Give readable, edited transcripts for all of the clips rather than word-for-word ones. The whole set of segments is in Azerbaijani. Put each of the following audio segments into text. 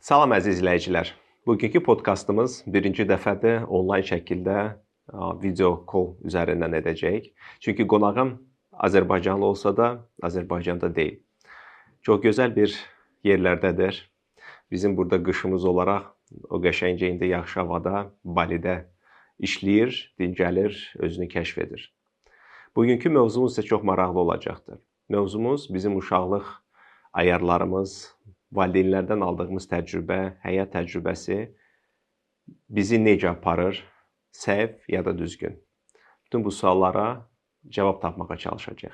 Salam əziz izləyicilər. Bugünkü podkastımız birinci dəfədir onlayn şəkildə video call üzərindən edəcəyik. Çünki qonağım Azərbaycanlı olsa da, Azərbaycanda deyil. Çox gözəl bir yerlərdədir. Bizim burada qışımız olaraq o qəşəng indi yaxşı havada Balidə işləyir, dincəlir, özünü kəşf edir. Bugünkü mövzumuz isə çox maraqlı olacaqdır. Mövzumuz bizim uşaqlıq ayarlarımız, valideynlərdən aldığımız təcrübə, həyat təcrübəsi bizi necə aparır, səhv ya da düzgün? Bütün bu suallara cavab tapmağa çalışacağıq.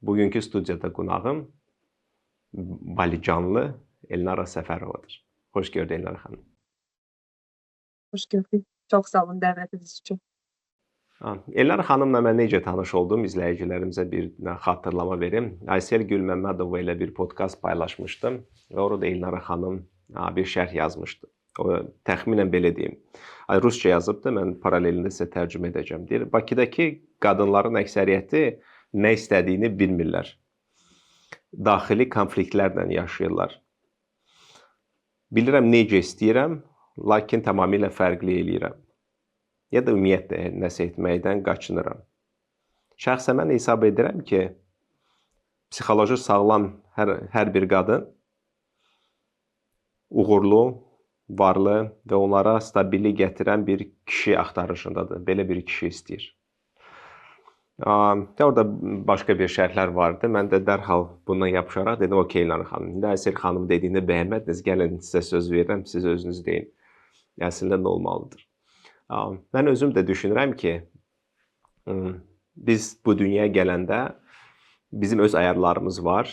Bugünkü studiyada qonağım Balicanlı Elnara Səfərovadır. Xoş gördük Elnara xanım. Xoş gördük. Çox sağ olun dəvətiniz üçün. Elnara xanımla mən necə tanış oldum, izləyicilərimizə bir xatırlama verim. Aysel Gülməmmədova ilə bir podkast paylaşmışdım və orada Elnara xanım bir şərh yazmışdı. O təxminən belə deyim. Rusca yazıbdı, mən paralelində sizə tərcümə edəcəm. Deyir, Bakıdakı qadınların əksəriyyəti nə istədiyini bilmirlər. Daxili konfliktlərlə yaşayırlar. Bilirəm necə istəyirəm, lakin tamamilə fərqli eləyirəm. Ya da ümumiyyətlə nəsə etməkdən qaçınıram. Şəxsən mən hesab edirəm ki, psixoloji sağlam hər bir qadın uğurlu, varlı və onlara stabillik gətirən bir kişi axtarışındadır. Belə bir kişi istəyir. Orada başqa bir şərhlər vardı. Mən də dərhal bundan yapışaraq dedim, okey Elnara xanım. İndi Aysel xanım dediyini bəyənmədiniz, gəlin sizə söz verirəm, siz özünüz deyin. Əslində nə olmalıdır? Mən özüm də düşünürəm ki, biz bu dünyaya gələndə bizim öz ayarlarımız var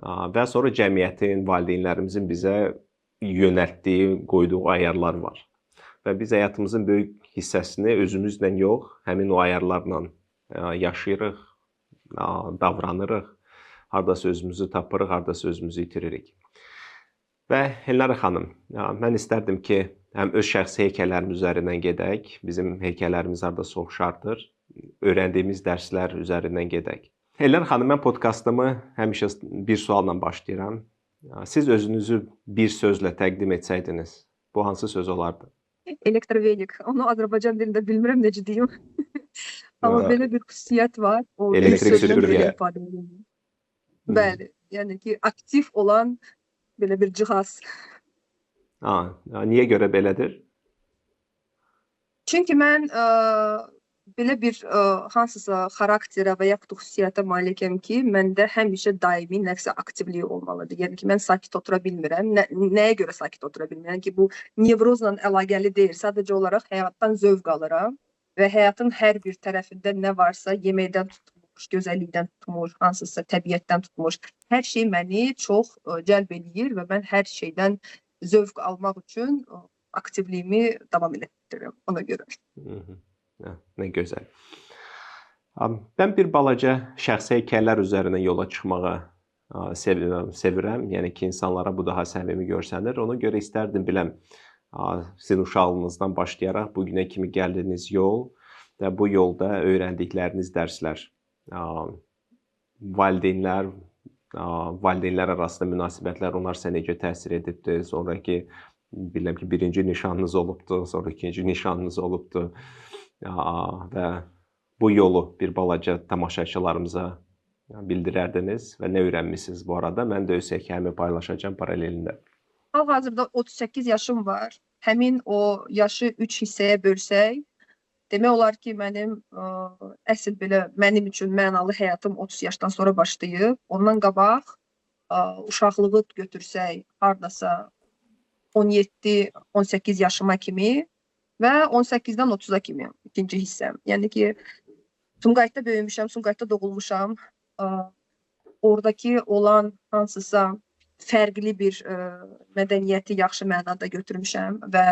və sonra cəmiyyətin, valideynlərimizin bizə yönəltdiyi, qoyduğu ayarlar var. Və biz həyatımızın böyük hissəsini özümüzlə yox, həmin o ayarlarla yaşayırıq, davranırıq, hardasa özümüzü tapırıq, hardasa özümüzü itiririk. Və Elnara xanım, mən istərdim ki, həm öz şəxsi heykəllərimiz üzərindən gedək, bizim heykəllərimiz hardasa oxşardır, öyrəndiyimiz dərslər üzərindən gedək. Elnara xanım, mən podkastımı həmişə bir sualla başlayıram. Siz özünüzü bir sözlə təqdim etsəydiniz, bu hansı söz olardı? Elektrovenik. Onu Azərbaycan dilində bilmirəm necə deyim. Amma belə bir xüsusiyyət var. O Elektrik süpürgə. Bəli, yəni ki, aktiv olan belə bir cihaz. Niyə görə belədir? Çünki mən belə bir hansısa xarakterə və yaxud xüsusiyyətə malikəm ki, məndə həmişə daimi nəsə aktivliyi olmalıdır. Yəni ki, mən sakit otura bilmirəm. Nəyə görə sakit otura bilmirəm? Yəni ki, bu nevrozla əlaqəli deyil. Sadəcə olaraq həyatdan zövq alıram və həyatın hər bir tərəfində nə varsa, yeməkdən tutmuş, gözəllikdən tutmuş, hansısa təbiətdən tutmuş, hər şey məni çox cəlb edir və mən hər şeydən zövq almaq üçün aktivliyimi davam etdirirəm ona görə. Nə gözəl. Mən bir balaca şəxsi heykəllər üzərindən yola çıxmağı sevirəm. Yəni ki, insanlara bu daha səmimi görsənir. Ona görə istərdim biləm, sizin uşaqlığınızdan başlayaraq bugünə kimi gəldiyiniz yol və bu yolda öyrəndikləriniz dərslər, valideynlər arasında münasibətlər, onlar sizə necə təsir edibdir? Sonraki, bilirəm ki, birinci nişanınız olubdur, sonra ikinci nişanınız olubdur və bu yolu bir balaca tamaşaçılarımıza bildirərdiniz və nə öyrənmişsiniz bu arada? Mən də öz hekayəmi paylaşacağım paralelində. Hal-hazırda 38 yaşım var. Həmin o yaşı 3 hissəyə bölsək, demək olar ki, mənim əsl belə mənim üçün mənalı həyatım 30 yaşdan sonra başlayıb. Ondan qabaq uşaqlığı götürsək, hardasa 17-18 yaşıma kimi və 18-dən 30-a kimi ikinci hissəm. Yəni ki, Sumqayıtda böyümüşəm, Sumqayıtda doğulmuşam. Oradakı olan hansısa fərqli bir mədəniyyəti yaxşı mənada götürmüşəm və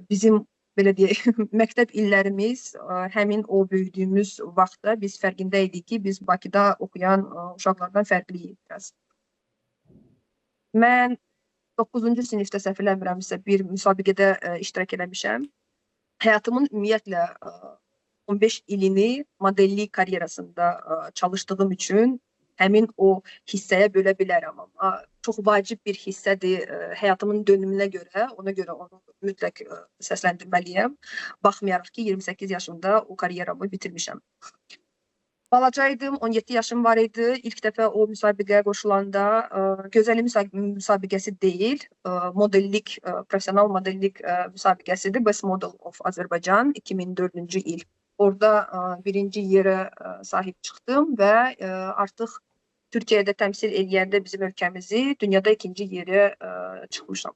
bizim belə deyək, məktəb illərimiz həmin o böyüdüyümüz vaxtda biz fərqində idik ki, biz Bakıda oxuyan uşaqlardan fərqliyik biraz. Mən 9-cu sinifdə səhv eləmirəmsə bir müsabiqədə iştirak eləmişəm. Həyatımın ümumiyyətlə 15 ilini modellik karyerasında çalışdığım üçün həmin o hissəyə bölə bilərəm. Amma çox vacib bir hissədir həyatımın dönümünə görə. Ona görə onu mütləq səsləndirməliyəm. Baxmayaraq ki, 28 yaşımda o karyeramı bitirmişəm. Balacaydım, 17 yaşım var idi. İlk dəfə o müsabiqəyə qoşulanda gözəllik müsabiqəsi deyil, modellik, professional modellik müsabiqəsidir. Best Model of Azərbaycan 2004-cü il. Orada birinci yerə sahib çıxdım və artıq Türkiyədə təmsil eləyəndə bizim ölkəmizi dünyada ikinci yerə çıxmışam.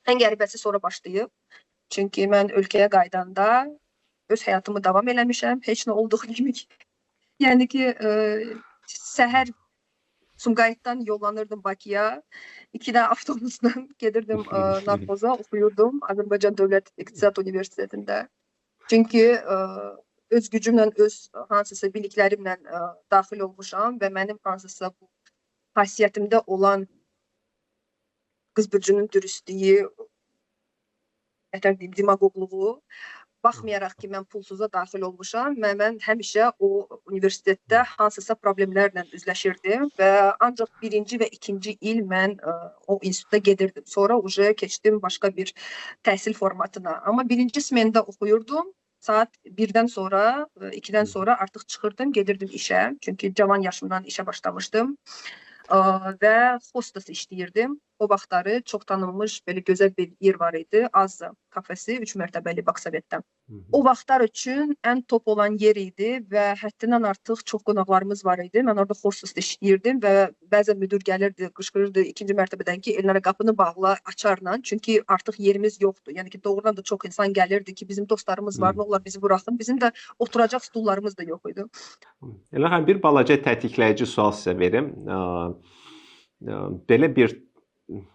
Ən qəribəsi sonra başlayıb. Çünki mən ölkəyə qaydanda öz həyatımı davam eləmişəm, heç nə olduğu kimi. Yəni ki, səhər Sumqayıtdan yollanırdım Bakıya. 2 də avtobusla gedirdim Narkoza, oxuyurdum Azərbaycan Dövlət İqtisad Universitetində. Çünki öz gücümlə, öz hansısa biliklərimlə daxil olmuşam və mənim hansısa bu xasiyyətimdə olan qızbırcının dürüstlüyü, demagogluğu, baxmayaraq ki, mən pulsuza daxil olmuşam, mən həmişə o universitetdə hansısa problemlərlə üzləşirdim və ancaq birinci və ikinci il mən o institutda gedirdim. Sonra keçdim başqa bir təhsil formatına. Amma birinci smenda oxuyurdum. Saat 1-dən sonra, 2-dən sonra artıq çıxırdım, gedirdim işə. Çünki cavan yaşımdan işə başlamışdım və hostes işləyirdim. O vaxtları çox tanınmış belə gözəl bir yer var idi, Azza kafesi, 3 mərtəbəli Baksovetdə. O vaxtlar üçün ən top olan yer idi və həddindən artıq çox qonaqlarımız var idi. Mən orada hostes işləyirdim və bəzən müdir gəlirdi, qışqırırdı ikinci mərtəbədən ki, Elnara qapını bağla açarla, çünki artıq yerimiz yoxdur. Yəni ki, doğrudan da çox insan gəlirdi ki, bizim dostlarımız var, nə olar bizi buraxın. Bizim də oturacaq stullarımız da yox idi. Elnara, bir balaca tətikləyici sual sizə verim. Belə bir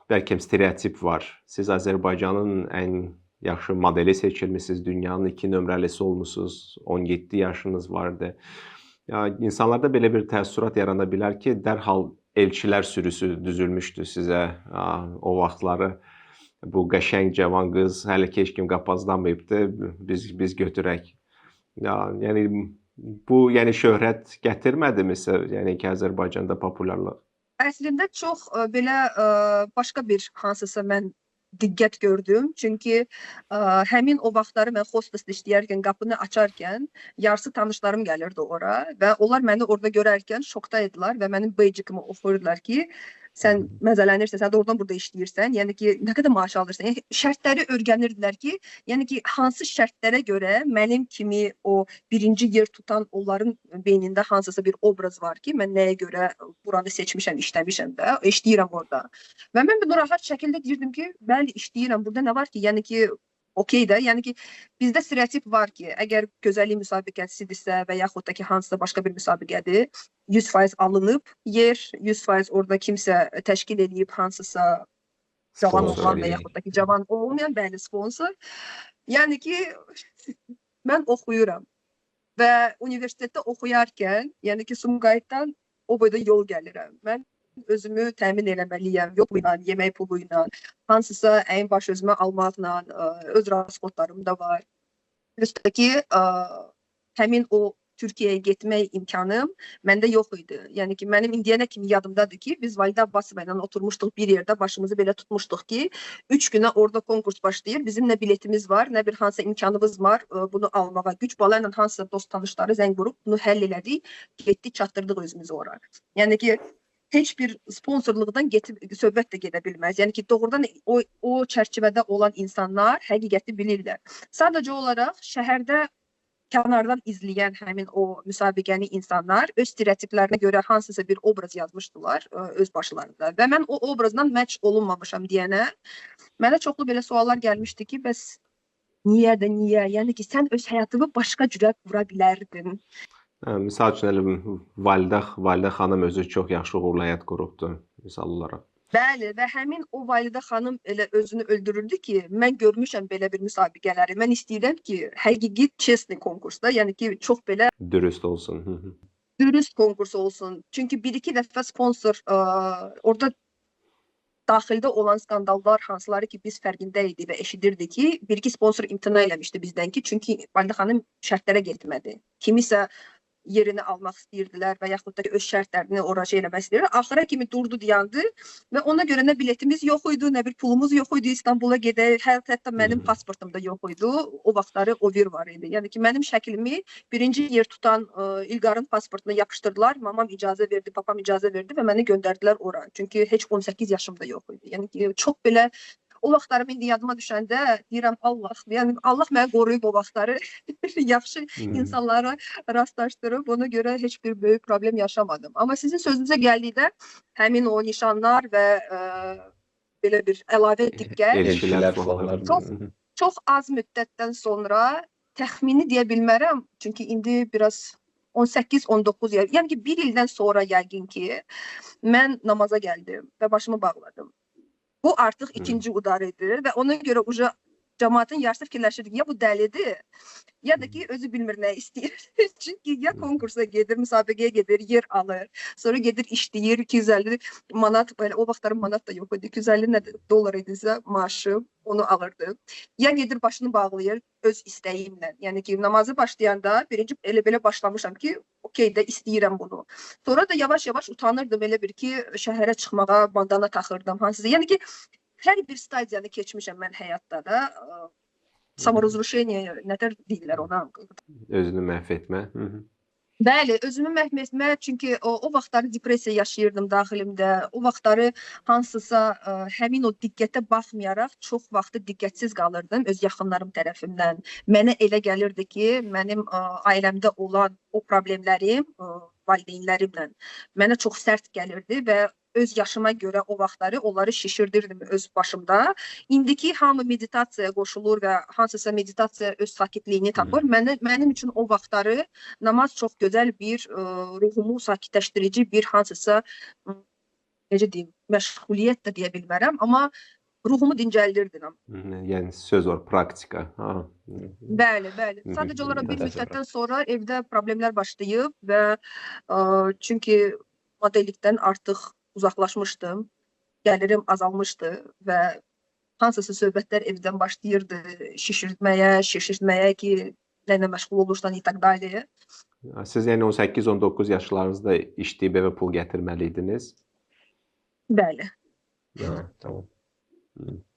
bəlkə stereotip var. Siz Azərbaycanın ən yaxşı modeli seçilmisiniz, dünyanın 2 nömrəlisi olmusunuz, 17 yaşınız vardı. İnsanlarda belə bir təəssürat yarana bilər ki, dərhal elçilər sürüsü düzülmüşdü sizə o vaxtları. Bu qəşəng cavan qız hələ ki heç kim qapazlamayıbdı, biz götürək. Yəni bu şöhrət gətirmədimi sizə, yəni ki, Azərbaycanda populyarlıq? Əslində çox belə başqa bir hansısa mən diqqət gördüm. Çünki həmin o vaxtları mən hostesdə işləyərkən, qapını açarkən yarısı tanışlarım gəlirdi ora və onlar məni orada görərkən şokdaydılar və mənim beycikimi oxuyurdular ki, sən məzələnirsən, sən də oradan burada işləyirsən, yəni ki, nə qədər maaş alırsan. Yəni şərtləri öyrənirdilər ki, yəni ki, hansı şərtlərə görə mənim kimi o birinci yer tutan onların beynində hansısa bir obraz var ki, mən nəyə görə buranı seçmişəm, işləmişəm də, işləyirəm orada. Və mən bunu rahat şəkildə deyirdim ki, bəli, işləyirəm, burada nə var ki, yəni ki, okey də, yəni ki, bizdə stereotip var ki, əgər gözəllik müsabiqəsidirsə və yaxud da ki, hansısa başqa bir müsabiqədir, 100% alınıb yer, 100% orada kimsə təşkil edib hansısa cavan olan və yaxud da ki, cavan olmayan, bəli, sponsor. Yəni ki, mən oxuyuram və universitetdə oxuyarkən, yəni ki, Sumqayıtdan o boyda yol gəlirəm. Mən özümü təmin eləməliyəm, yol ilə, yemək pulu ilə, hansısa əyin baş özümə almaqla, öz rasxodlarım da var. Üstə ki, həmin o Türkiyəyə getmək imkanım məndə yox idi. Yəni ki, mənim indiyənə kimi yadımdadır ki, biz Validə Abbasova ilə oturmuşduq bir yerdə, başımızı belə tutmuşduq ki, 3 günə orada konkurs başlayır, bizim nə biletimiz var, nə bir hansısa imkanımız var bunu almağa. Güc bala ilə hansısa dost tanışları zəng vurub, bunu həll elədik, getdik, çatdırdıq özümüzü ora. Yəni ki, heç bir sponsorluqdan söhbət də gedə bilməz. Yəni ki, doğrudan o çərçivədə olan insanlar həqiqəti bilirlər. Sadəcə olaraq şəhərdə kənardan izləyən həmin o müsabiqəni insanlar öz stereotiplərinə görə hansısa bir obraz yazmışdılar öz başlarında. Və mən o obrazdan match olunmamışam deyənə, mənə çoxlu belə suallar gəlmişdi ki, bəs niyə də niyə? Yəni ki, sən öz həyatını başqa cürə qura bilərdin. Misal üçün, Validə xanım özü çox yaxşı uğurlu həyat qurubdur, misal olaraq. Bəli, və həmin o Validə xanım elə özünü öldürürdü ki, mən görmüşəm belə bir müsabiqələri. Mən istəyirəm ki, həqiqi çesni konkursda, yəni ki, çox belə dürüst olsun. Dürüst konkurs olsun. Çünki bir-iki dəfə sponsor orada daxildə olan skandallar hansıları ki, biz fərqində idi və eşidirdik ki, bir-iki sponsor imtina eləmişdi bizdən ki, çünki Validə xanım şərtlərə getmədi. Kimisə yerini almaq istəyirdilər və yaxud da ki, öz şərtlərini oraca eləmək istəyirdilər. Axıra kimi durdu dayandı və ona görə nə biletimiz yox idi, nə bir pulumuz yox idi İstanbula gedək. Hətta mənim pasportum da yox idi. O vaxtları Ovir var idi. Yəni ki, mənim şəklimi birinci yer tutan İlqarın pasportuna yapışdırdılar. Mamam icazə verdi, papam icazə verdi və məni göndərdilər ora. Çünki heç 18 yaşım da yox idi. Yəni ki, çox belə o vaxtlarım indi yadıma düşəndə deyirəm Allah, yəni Allah məni qoruyub o vaxtları yaxşı insanlara rastlaşdırıb, ona görə heç bir böyük problem yaşamadım. Amma sizin sözünüzə gəldikdə həmin o nişanlar və belə bir əlavə diqqət Elçilər falan. çox az müddətdən sonra təxmini deyə bilmərəm, çünki indi biraz 18-19 yaş, yəni ki, bir ildən sonra yəqin ki, mən namaza gəldim və başımı bağladım. Bu artıq ikinci udar idi və ona görə uca cəmaatın yarısı fikirləşirdi ki, ya bu dəlidir, ya da ki, özü bilmir nə istəyir. Çünki ya konkursa gedir, müsabiqəyə gedir, yer alır, sonra gedir işləyir, 250 manat, belə o vaxtların manat da yox idi, 250 dollar idisə maaşı, onu alırdı. Ya gedir başını bağlayır öz istəyimlə. Yəni ki, namazı başlayanda birinci elə-belə başlamışam ki, okey də istəyirəm bunu. Sonra da yavaş-yavaş utanırdım elə bir ki, şəhərə çıxmağa bandana taxırdım. Hansısa. Yəni ki, hər bir stadiyanı keçmişəm mən həyatda da. Samorazrушение, nətər deyirlər ona? Özünü məhv etmə. Bəli, özümü məhv etmə, çünki o vaxtları depressiya yaşayırdım daxilimdə. O vaxtları hansısa həmin o diqqətə baxmayaraq çox vaxtı diqqətsiz qalırdım öz yaxınlarım tərəfindən. Mənə elə gəlirdi ki, mənim ailəmdə olan o problemlərim valideynlərimlə mənə çox sərt gəlirdi və öz yaşıma görə o vaxtları onları şişirdirdim öz başımda. İndiki hamı meditasiyaya qoşulur və hansısa meditasiya öz sakitliyini tapır. Mənim üçün o vaxtları namaz çox gözəl bir ruhumu sakitləşdirici bir hansısa necə deyim, məşğuliyyət də deyə bilmərəm, amma ruhumu dincəldirdi. Yəni söz var, praktika. Bəli. Sadəcə olaraq bir müddətdən sonra evdə problemlər başlayıb və çünki modellikdən artıq uzaqlaşmışdım, gəlirim azalmışdı və hansısa söhbətlər evdən başlayırdı şişirtməyə ki, nəylə məşğul olursan itaqdaydı. Siz yəni 18-19 yaşlarınızda işləyib evə pul gətirməliydiniz? Bəli. Tamam.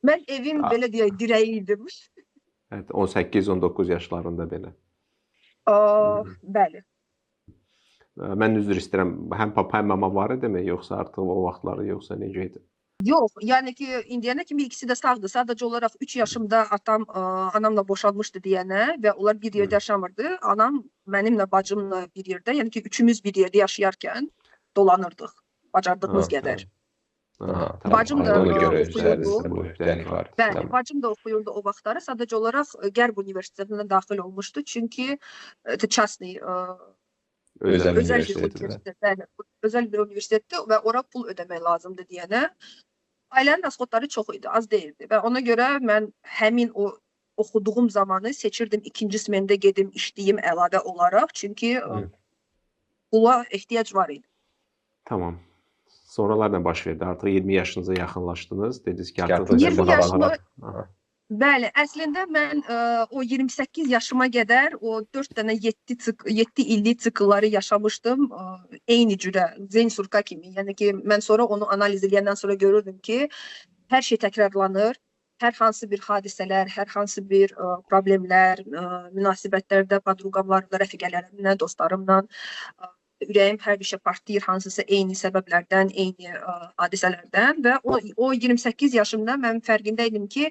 Mən evin belə deyək, dirəyi idim. 18-19 yaşlarında belə. Bəli. Mən üzr istəyirəm, həm papa, həm mama var idimi, yoxsa artıq o vaxtları, yoxsa necə idi? Yox, yəni ki, indiyənə kimi ikisi də sağdır. Sadəcə olaraq 3 yaşımda atam anamla boşanmışdı deyənə və onlar bir yerdə yaşamırdı. Anam mənimlə bacımla bir yerdə, yəni ki, üçümüz bir yerdə yaşayarkən dolanırdıq, bacardığımız qədər. Bacım da oxuyurdu. Bəli, bacım da oxuyurdu o vaxtları. Sadəcə olaraq Qərb Universitetinə daxil olmuşdu. Çünki частный özəl bir universitetdir və ora pul ödəmək lazımdır deyənə. Ailənin rasxodları çox idi, az deyildi və ona görə mən həmin o oxuduğum zamanı seçirdim ikinci smendə gedim, işləyim əlavə olaraq, çünki pula ehtiyac var idi. Tamam. Sonralar nə baş verdi? Artıq 20 yaşınıza yaxınlaşdınız, dediniz ki, artıq 20 yaşıma Bəli, əslində mən o 28 yaşıma qədər o 4 dənə 7 illik siklları yaşamışdım eyni cürə, Zen Surka kimi. Yəni ki, mən sonra onu analiz edəndən sonra görürdüm ki, hər şey təkrarlanır. Hər hansı bir hadisələr, hər hansı bir problemlər, münasibətlərdə podruqamlarla, rəfiqələrimlə, dostlarımla ürəyim hər bir şey partlayır, hansısa eyni səbəblərdən, eyni hadisələrdən və o 28 yaşımda mən fərqində idim ki,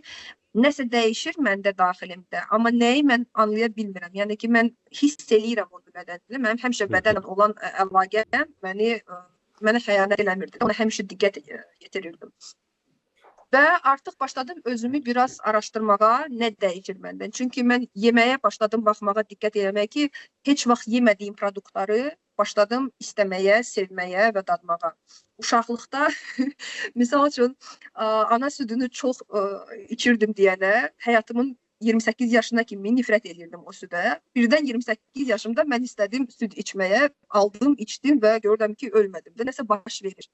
nəsə dəyişir məndə daxilimdə, amma nəyi mən anlaya bilmirəm. Yəni ki, mən hiss eləyirəm onu bədənimdə. Mənim həmişə bədənlə olan əlaqəm mənə xəyanət eləmirdi. Ona həmişə diqqət yetirirdim. Və artıq başladım özümü biraz araşdırmağa, nə dəyişir məndən. Çünki mən yeməyə başladım, baxmağa, diqqət eləməyə ki, heç vaxt yemədiyim produktları başladım istəməyə, sevməyə və dadmağa. Uşaqlıqda, misal üçün, ana südünü çox içirdim deyənə, həyatımın 28 yaşına kimi nifrət edirdim o südə. Birdən 28 yaşımda mən istədim süd içməyə, aldım, içdim və gördüm ki, ölmədim. Və nəsə baş verir.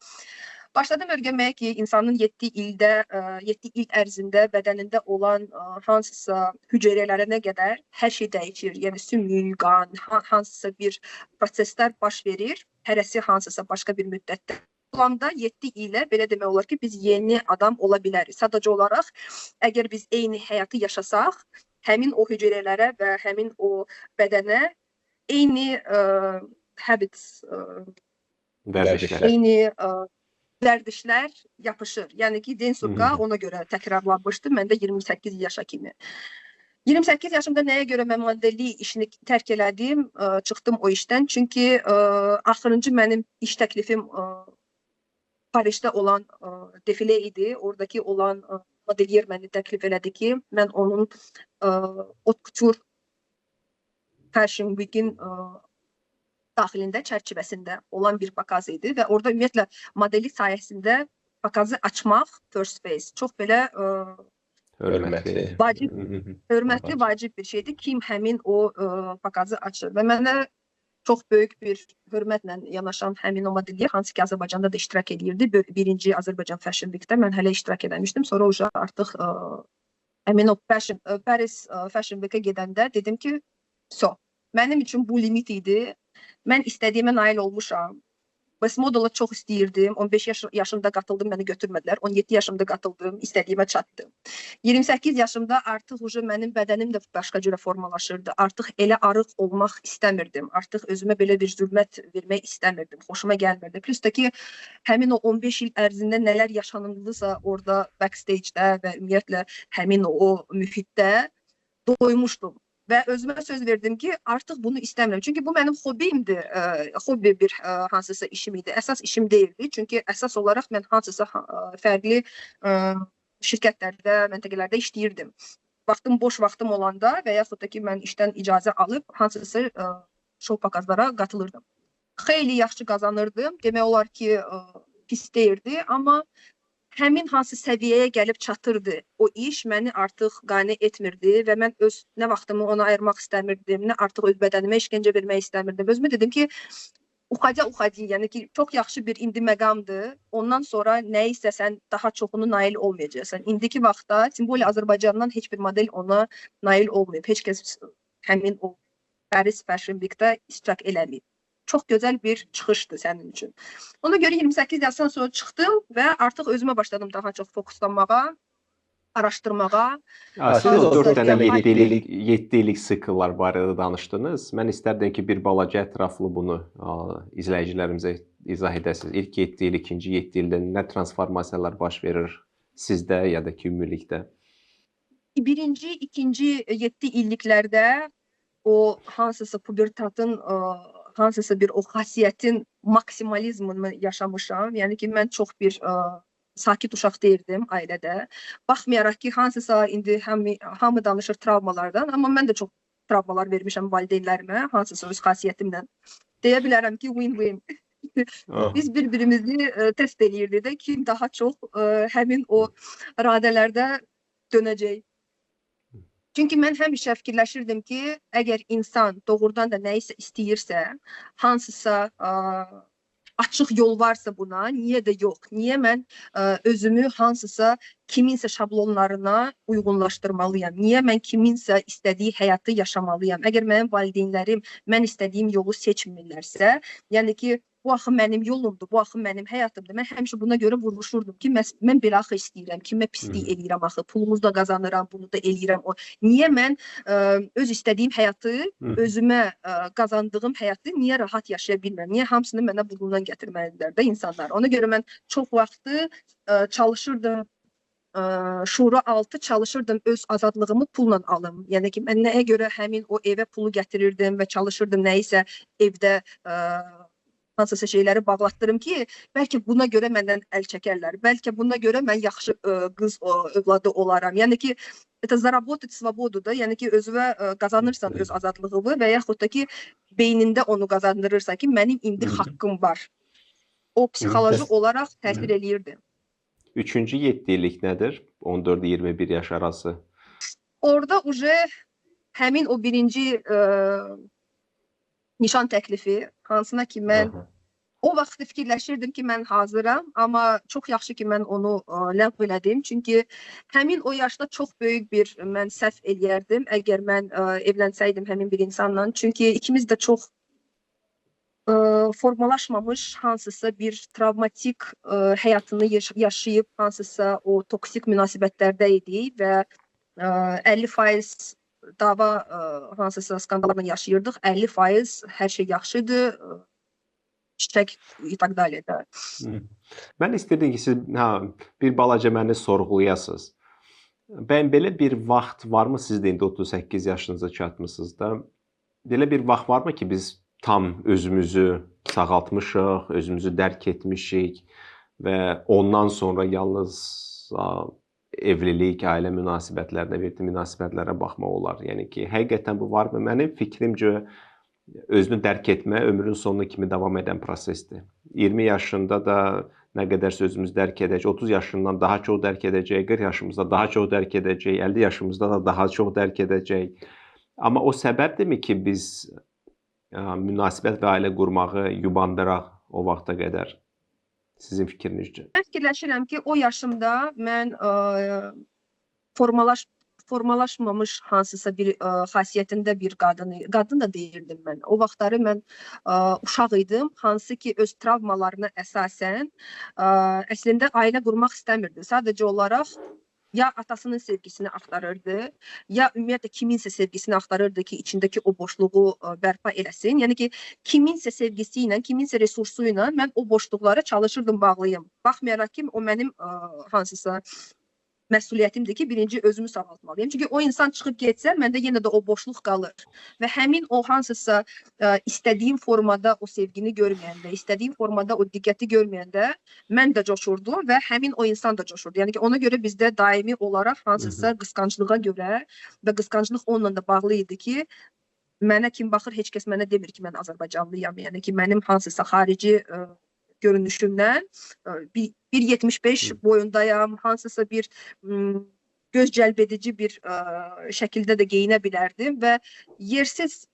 Başladım öyrənməyə ki, insanın 7 ildə, 7 il ərzində bədənində olan hansısa hüceyrələrinə qədər hər şey dəyişir. Yəni sümük, qan, hansısa bir proseslər baş verir, hərəsi hansısa başqa bir müddətdə. Olanda 7 ilə belə demək olar ki, biz yeni adam ola bilərik. Sadəcə olaraq, əgər biz eyni həyatı yaşasaq, həmin o hüceyrələrə və həmin o bədənə eyni habits, Vərdişlər. eyni vərdişlər yapışır. Yəni ki, Densurqa ona görə təkrarlanmışdı. Məndə 28 yaşa kimi. 28 yaşımda nəyə görə mən modellik işini tərk elədim, çıxdım o işdən. Çünki axırıncı mənim iş təklifim Parisdə olan defilə idi. Oradakı olan modelyer məni təklif elədi ki, mən onun Haute Couture Fashion Week-in daxilində, çərçivəsində olan bir pakaz idi və orada ümumiyyətlə modellik sayəsində pakazı açmaq, first face, çox belə Hörmətli. hörmətli, vacib bir şeydir. Kim həmin o pakazı açır və mənə çox böyük bir hörmətlə yanaşan həmin o modelyer, hansı ki Azərbaycanda da iştirak edirdi. Birinci Azərbaycan Fashion Week-də mən hələ iştirak edən sonra artıq həmin o Paris Fashion Week-ə gedəndə dedim ki, mənim üçün bu limit idi. Mən istədiyimə nail olmuşam. West Model'a çox istəyirdim. 15 yaşımda qatıldım, məni götürmədilər. 17 yaşımda qatıldım, istədiyimə çatdım. 28 yaşımda artıq mənim bədənim də başqa cürə formalaşırdı. Artıq elə arıq olmaq istəmirdim. Artıq özümə belə bir zülmət vermək istəmirdim. Xoşuma gəlmirdi. Plus da ki, həmin o 15 il ərzində nələr yaşanıldısa orada backstage-də və ümumiyyətlə həmin o mühitdə doymuşdum. Və özümə söz verdim ki, artıq bunu istəmirəm. Çünki bu mənim hobimdir. Hobbi bir hansısa işim idi. Əsas işim deyildi. Çünki əsas olaraq mən hansısa fərqli şirkətlərdə, məntəqələrdə işləyirdim. Boş vaxtım olanda və yaxud da ki, mən işdən icazə alıb hansısa şou pakazlara qatılırdım. Xeyli yaxşı qazanırdım. Demək olar ki, pis deyirdi, amma həmin hansı səviyyəyə gəlib çatırdı. O iş məni artıq qane etmirdi və mən nə vaxtımı ona ayırmaq istəmirdim, nə artıq öz bədənimə işgəncə vermək istəmirdim. Özümə dedim ki, uxaca, yəni ki, çox yaxşı bir indi məqamdır. Ondan sonra nə isə sən daha çoxunu nail olmayacaqsan. İndiki vaxtda Simboli Azərbaycandan heç bir model ona nail olmayıb. Heç kəs həmin o Paris Fashion Week-də iştirak eləməyib. Çox gözəl bir çıxışdır sənin üçün. Ona görə 28 yaşdan sonra çıxdım və artıq özümə başladım daha çox fokuslanmağa, araşdırmağa. Siz o 4 dənə 7 illik sikllar barədə danışdınız. Mən istərdim ki, bir balaca ətraflı bunu izləyicilərimizə izah edəsiniz. İlk 7 il, ikinci 7 ildə nə transformasiyalar baş verir sizdə ya da ki, ümumilikdə? Birinci, ikinci 7 illiklərdə o hansısa pubertatın hansısa bir o xasiyyətin maksimalizmini yaşamışam. Yəni ki, mən çox bir sakit uşaq deyirdim ailədə. Baxmayaraq ki, hansısa indi hamı danışır travmalardan, amma mən də çox travmalar vermişəm valideynlərimə, hansısa öz xasiyyətimlə. Deyə bilərəm ki, win-win. Biz bir-birimizi test eləyirdik də kim daha çox həmin o radələrdə dönəcək. Çünki mən həmişə fikirləşirdim ki, əgər insan doğrudan da nə isə istəyirsə, hansısa açıq yol varsa buna, niyə də yox? Niyə mən özümü hansısa kiminsə şablonlarına uyğunlaşdırmalıyam? Niyə mən kiminsə istədiyi həyatı yaşamalıyam? Əgər mənim valideynlərim mən istədiyim yolu seçmirlərsə, yəni ki, bu axı mənim yolumdur, bu axı mənim həyatımdır. Mən həmişə buna görə vuruşurdum ki, mən belə axı istəyirəm, kimə pislik eləyirəm axı, pulumu da qazanıram, bunu da eləyirəm. Niyə mən öz istədiyim həyatı, özümə qazandığım həyatı niyə rahat yaşaya bilmirəm? Niyə hamısını mənə bundan gətirməlidirlər də insanlar? Ona görə mən çox vaxtı çalışırdım, şuuru altı çalışırdım öz azadlığımı pulla alım. Yəni ki, mən nəyə görə həmin o evə pulu gətirirdim və çalışırdım nə isə evdə hansısa şeyləri bağlatdırım ki, bəlkə buna görə məndən əl çəkərlər. Bəlkə buna görə mən yaxşı qız övladı olaram. Yəni ki, zarabotit svobodu da, yəni ki, özünə qazanırsan öz azadlığını və yaxud da ki, beynində onu qazandırırsan ki, mənim indi haqqım var. O psixoloji olaraq təsir eləyirdi. Üçüncü 7 illik nədir? 14-21 yaş arası. Orada həmin o birinci nişan təklifi, hansına ki mən O vaxt fikirləşirdim ki, mən hazıram, amma çox yaxşı ki, mən onu ləğv elədim. Çünki həmin o yaşda çox böyük bir mən səhv eləyərdim əgər mən evlənsəydim həmin bir insanla. Çünki ikimiz də çox formalaşmamış hansısa bir travmatik həyatını yaşayıb hansısa o toksik münasibətlərdə idik və 50% dava hansısa skandallarla yaşayırdıq. 50% hər şey yaxşıdır. Çiçək и так далее də. Mən istəyirdim ki, siz bir balaca məni sorğulayasınız. Bəyəm belə bir vaxt varmı sizdə indi 38 yaşınıza çatmısınız da? Belə bir vaxt varmı ki, biz tam özümüzü sağaltmışıq, özümüzü dərk etmişik və ondan sonra yalnız evlilik, ailə münasibətlərinə, verdiyi münasibətlərə baxmaq olar. Yəni ki, həqiqətən bu varmı? Mənim fikrimcə özünü dərk etmə ömrün sonuna kimi davam edən prosesdir. 20 yaşında da nə qədər özümüzü dərk edəcək, 30 yaşından daha çox dərk edəcək, 40 yaşımızda daha çox dərk edəcək, 50 yaşımızda da daha çox dərk edəcək. Amma o səbəbdirmi ki, biz münasibət və ailə qurmağı yubandıraq o vaxta qədər? Sizin fikrinizcə? Mən fikirləşirəm ki, o yaşımda mən formalaşmamış hansısa bir xasiyyətində bir qadın da deyirdim mən. O vaxtları mən uşaq idim, hansı ki öz travmalarına əsasən əslində ailə qurmaq istəmirdi. Sadəcə olaraq ya atasının sevgisini axtarırdı, ya ümumiyyətlə kiminsə sevgisini axtarırdı ki, içindəki o boşluğu bərpa eləsin. Yəni ki, kiminsə sevgisi ilə, kiminsə resursu ilə mən o boşluqları çalışırdım bağlayım. Baxmayaraq ki, o mənim hansısa məsuliyyətimdir ki, birinci özümü sağaltmalıyım. Çünki o insan çıxıb getsə, məndə yenə də o boşluq qalır. Və həmin o hansısa istədiyim formada o sevgini görməyəndə, istədiyim formada o diqqəti görməyəndə mən də coşurdum və həmin o insan da coşurdu. Yəni ki, ona görə bizdə daimi olaraq hansısa qısqanclığa görə və qısqanclıq onunla da bağlı idi ki, mənə kim baxır, heç kəs mənə demir ki, mən Azərbaycanlıyam. Yəni ki, mənim hansısa xarici görünüşümdən 1.75 boyundayam, hansısa bir göz cəlbedici bir şəkildə də geyinə bilərdim və yersiz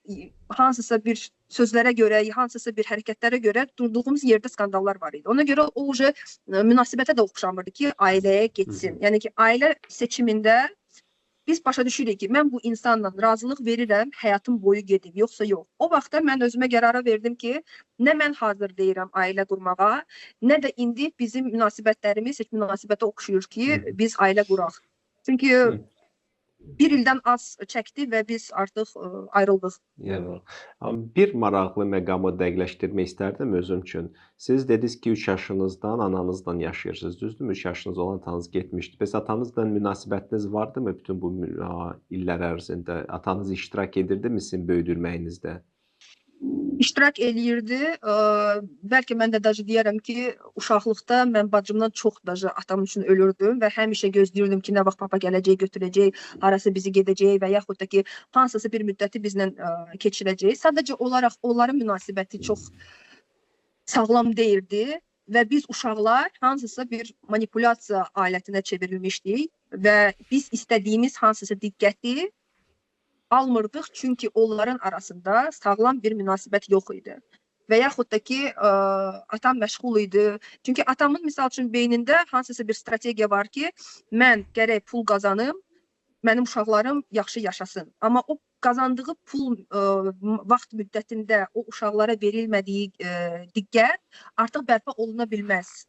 hansısa bir sözlərə görə, hansısa bir hərəkətlərə görə durduğumuz yerdə skandallar var idi. Ona görə o münasibətə də oxşamırdı ki, ailəyə getsin. Yəni ki, ailə seçimində biz başa düşürük ki, mən bu insanla razılıq verirəm, həyatım boyu gedim, yoxsa yox. O vaxtda mən özümə qərara verdim ki, nə mən hazır deyirəm ailə qurmağa, nə də indi bizim münasibətlərimiz heç münasibətə oxşuyur ki, biz ailə quraq. Çünki bir ildən az çəkdi və biz artıq ayrıldıq. Yəni, bir maraqlı məqamı dəqiqləşdirmək istərdim özüm üçün. Siz dediniz ki, 3 yaşınızdan ananızla yaşayırsınız, düzdürmü? 3 yaşınız olan atanız getmişdi. Bəs atanızla münasibətiniz vardımı bütün bu illər ərzində? Atanız iştirak edirdimi sizin böyüdülməyinizdə? İştirak eləyirdi. Bəlkə mən də deyərəm ki, uşaqlıqda mən bacımdan çox atam üçün ölürdüm və həmişə gözləyirdim ki, nə vaxt papa gələcək, götürəcək, harası bizi gedəcək və yaxud da ki, hansısa bir müddəti bizlə keçirəcək. Sadəcə olaraq onların münasibəti çox sağlam deyildi və biz uşaqlar hansısa bir manipulyasiya alətinə çevrilmişdik və biz istədiyimiz hansısa diqqəti almırdıq, çünki onların arasında sağlam bir münasibət yox idi. Və yaxud da ki, atam məşğul idi. Çünki atamın, misal üçün, beynində hansısa bir strategiya var ki, mən gərək pul qazanım, mənim uşaqlarım yaxşı yaşasın. Amma o qazandığı pul vaxt müddətində o uşaqlara verilmədiyi diqqət artıq bərpa oluna bilməz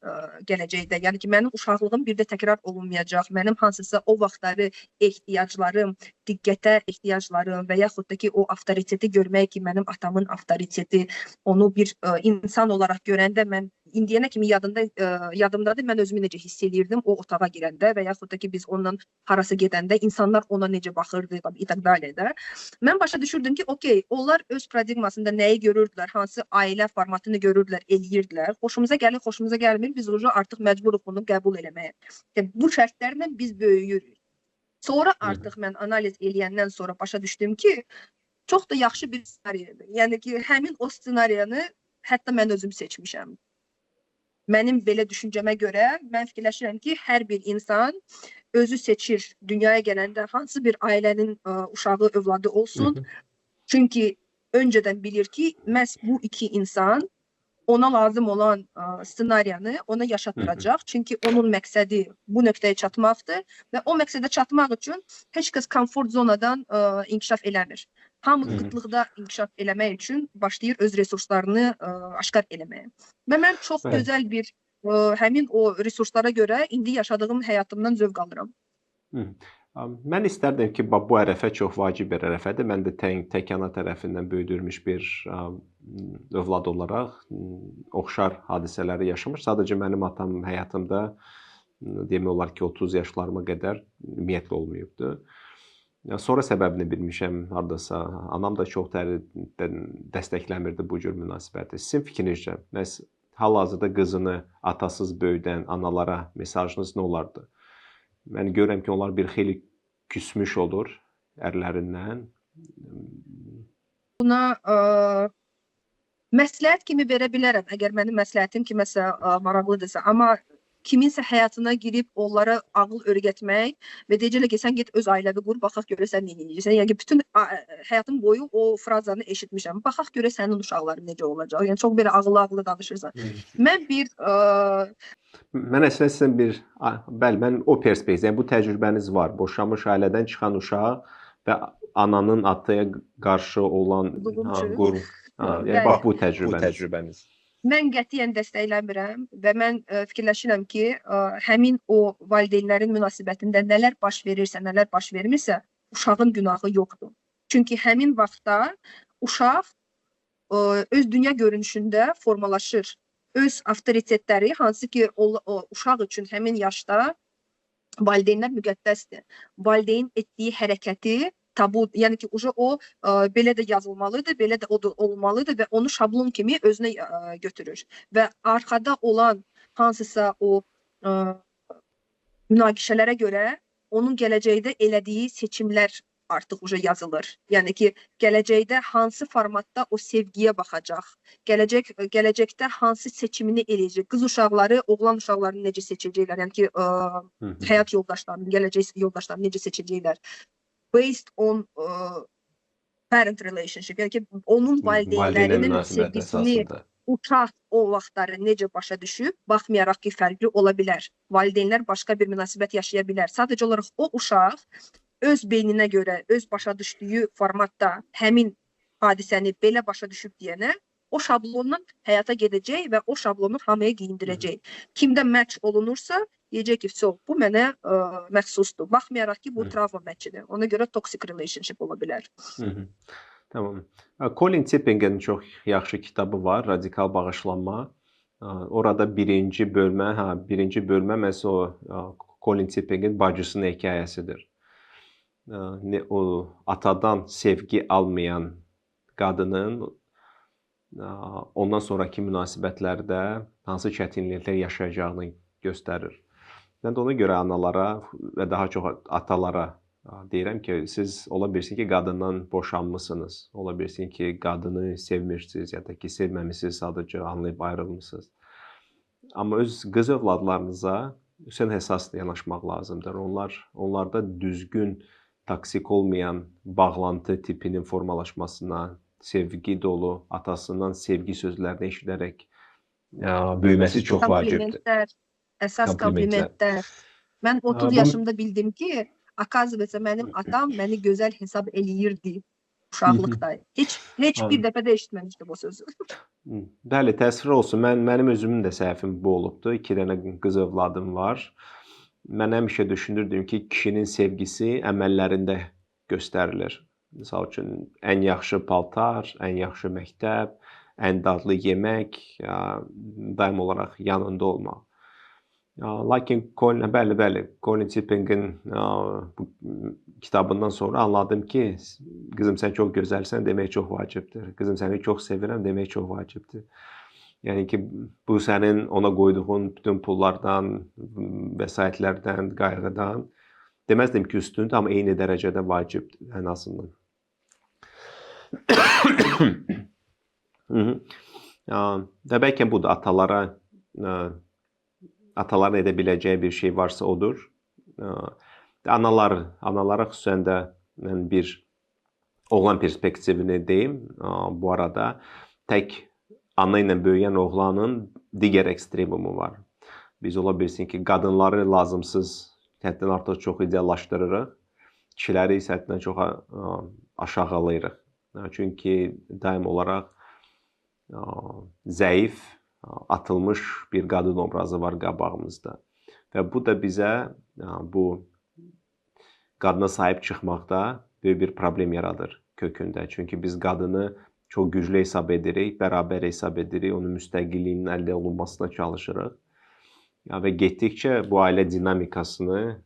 gələcəkdə. Yəni ki, mənim uşaqlığım bir də təkrar olunmayacaq. Mənim hansısa o vaxtları ehtiyaclarım, diqqətə ehtiyaclarım və yaxud da ki, o avtoriteti görmək ki, mənim atamın avtoriteti, onu bir insan olaraq görəndə mən indiyənə kimi yadımdadır, mən özümü necə hiss edirdim o otağa girəndə və yaxud da ki, biz onunla harası gedəndə insanlar ona necə baxırdı və itd. Mən başa düşürdüm ki, okey, onlar öz paradigmasında nəyi görürdülər, hansı ailə formatını görürdülər, eləyirdilər. Xoşumuza gəlir, xoşumuza gəlmir, biz artıq məcburuq bunu qəbul eləməyə. Bu şərtlərlə biz böyüyürük. Sonra artıq mən analiz eləyəndən sonra başa düşdüm ki, çox da yaxşı bir ssenariyadır. Yəni ki, həmin o ssenariyanı hətta mən özüm seçmişəm. Mənim belə düşüncəmə görə mən fikirləşirəm ki, hər bir insan özü seçir dünyaya gələndə hansı bir ailənin uşağı, övladı olsun. Çünki öncədən bilir ki, məhz bu iki insan ona lazım olan ssenariyanı ona yaşatdıracaq. Çünki onun məqsədi bu nöqtəyə çatmaqdır və o məqsədə çatmaq üçün heç kəs komfort zonadan inkişaf eləmir. Hamı qıtlıqda inkişaf eləmək üçün başlayır öz resurslarını aşkar eləməyə. Və mən çox Bəli. gözəl bir həmin o resurslara görə indi yaşadığım həyatımdan zövq alıram. Mən istərdim ki, bu ərəfə çox vacib bir ərəfədir. Mən də tək ana tərəfindən böyüdülmüş bir övlad olaraq oxşar hadisələri yaşamış. Sadəcə mənim atam həyatımda demək olar ki, 30 yaşlarıma qədər ümumiyyətlə olmayıbdı. Sonra səbəbini bilmişəm hardasa. Anam da çox dəstəkləmirdi bu cür münasibəti. Sizin fikrinizcə, məhz hal-hazırda qızını atasız böyüdən analara mesajınız nə olardı? Mən görürəm ki, onlar bir xeyli küsmüş olur ərlərindən. Buna məsləhət kimi verə bilərəm, əgər mənim məsləhətim kiməsə maraqlıdırsa. Amma kiminsə həyatına girib onlara ağıl öyrətmək və deyəcəklər ki, sən get öz ailəvi qur, baxaq görə sən nə edəcəksən. Yəni bütün həyatım boyu o frazanı eşitmişəm. Baxaq görə sənin uşaqların necə olacaq. Yəni çox belə ağıllı danışırsan. Mən Mən əslində sizin bəli, mən o perspektiv, yəni bu təcrübəniz var. Boşanmış ailədən çıxan uşaq və ananın ataya qarşı olan bax bu təcrübəniz. Mən qətiyyən dəstəkləmirəm və mən fikirləşirəm ki, həmin o valideynlərin münasibətində nələr baş verirsə, nələr baş vermirsə, uşağın günahı yoxdur. Çünki həmin vaxtda uşaq öz dünya görünüşündə formalaşır. Öz avtoritetləri, hansı ki uşaq üçün həmin yaşda valideynlər müqəddəsdir. Valideyn etdiyi hərəkəti tabu, yəni ki, o belə də yazılmalıdır, belə də olmalıdır və onu şablon kimi özünə götürür. Və arxada olan hansısa o münaqişələrə görə onun gələcəkdə elədiyi seçimlər artıq yazılır. Yəni ki, gələcəkdə hansı formatda o sevgiyə baxacaq, gələcəkdə hansı seçimini eləyəcək, qız uşaqları, oğlan uşaqlarını necə seçəcəklər, yəni ki, həyat yoldaşlarını, gələcək yoldaşlarını necə seçəcəklər. Based on parent relationship, yəni ki, onun valideynlərinin sevgisini uşaq o vaxtları necə başa düşüb, baxmayaraq ki, fərqli ola bilər. Valideynlər başqa bir münasibət yaşaya bilər. Sadəcə olaraq o uşaq öz beyninə görə, öz başa düşdüyü formatda həmin hadisəni belə başa düşüb deyənə, o şablondan həyata gedəcək və o şablonu hamıya giyindirəcək. Kimdə match olunursa, deyəcək ki, bu mənə məxsusdur. Baxmayaraq ki, bu travma matchidir. Ona görə toxic relationship ola bilər. Tamam. Colin Tipping'in çox yaxşı kitabı var, Radikal Bağışlanma. Orada birinci bölmə məhz o Colin Tipping'in bacısının hekayəsidir. O atadan sevgi almayan qadının ondan sonraki münasibətlərdə hansı çətinliklər yaşayacağını göstərir. Mən də ona görə analara və daha çox atalara deyirəm ki, siz ola bilsin ki, qadından boşanmısınız. Ola bilsin ki, qadını sevmirsiniz ya da ki, sevməmisiniz, sadəcə anlayıb ayrılmısınız. Amma öz qız övladlarınıza üstün əsaslı yanaşmaq lazımdır. Onlarda düzgün, toksik olmayan bağlantı tipinin formalaşmasına, sevgi dolu, atasından sevgi sözlərini eşidərək böyüməsi çox vacibdir. Əsas komplimentlər. Mən 30 yaşımda bildim ki, akazivəsə mənim atam məni gözəl hesab eləyirdi uşaqlıqda. Heç bir dəfə də eşitməmişdim o sözü. Bəli, təəssüf olsun. Mənim özümün də səhvim bu olubdu. 2 dənə qız övladım var. Mən həmişə düşünürdüm ki, kişinin sevgisi əməllərində göstərilir. Misal üçün, ən yaxşı paltar, ən yaxşı məktəb, ən dadlı yemək, daim olaraq yanında olmaq. Lakin Colin Tipping'in bu kitabından sonra anladım ki, qızım sən çox gözəlsən demək çox vacibdir. Qızım səni çox sevirəm demək çox vacibdir. Yəni ki, bu sənin ona qoyduğun bütün pullardan, vəsaitlərdən, qayğıdan deməzdim ki, üstündür, amma eyni dərəcədə vacibdir ən azından. Və bəlkə budur, ataların edə biləcəyi bir şey varsa odur. Analara xüsusən də bir oğlan perspektivini deyim bu arada. Tək ana ilə böyüyən oğlanın digər ekstremumu var. Biz ola bilsin ki, qadınları lazımsız, həddən artıq çox ideallaşdırırıq. Kişiləri isə həddən çox aşağılayırıq. Çünki daim olaraq zəif, atılmış bir qadın obrazı var qabağımızda. Və bu da bizə bu qadına sahib çıxmaqda böyük bir problem yaradır kökündə. Çünki biz qadını çox güclü hesab edirik, bərabər hesab edirik, onun müstəqilliyinin əldə olunmasına çalışırıq. Və getdikcə bu ailə dinamikasını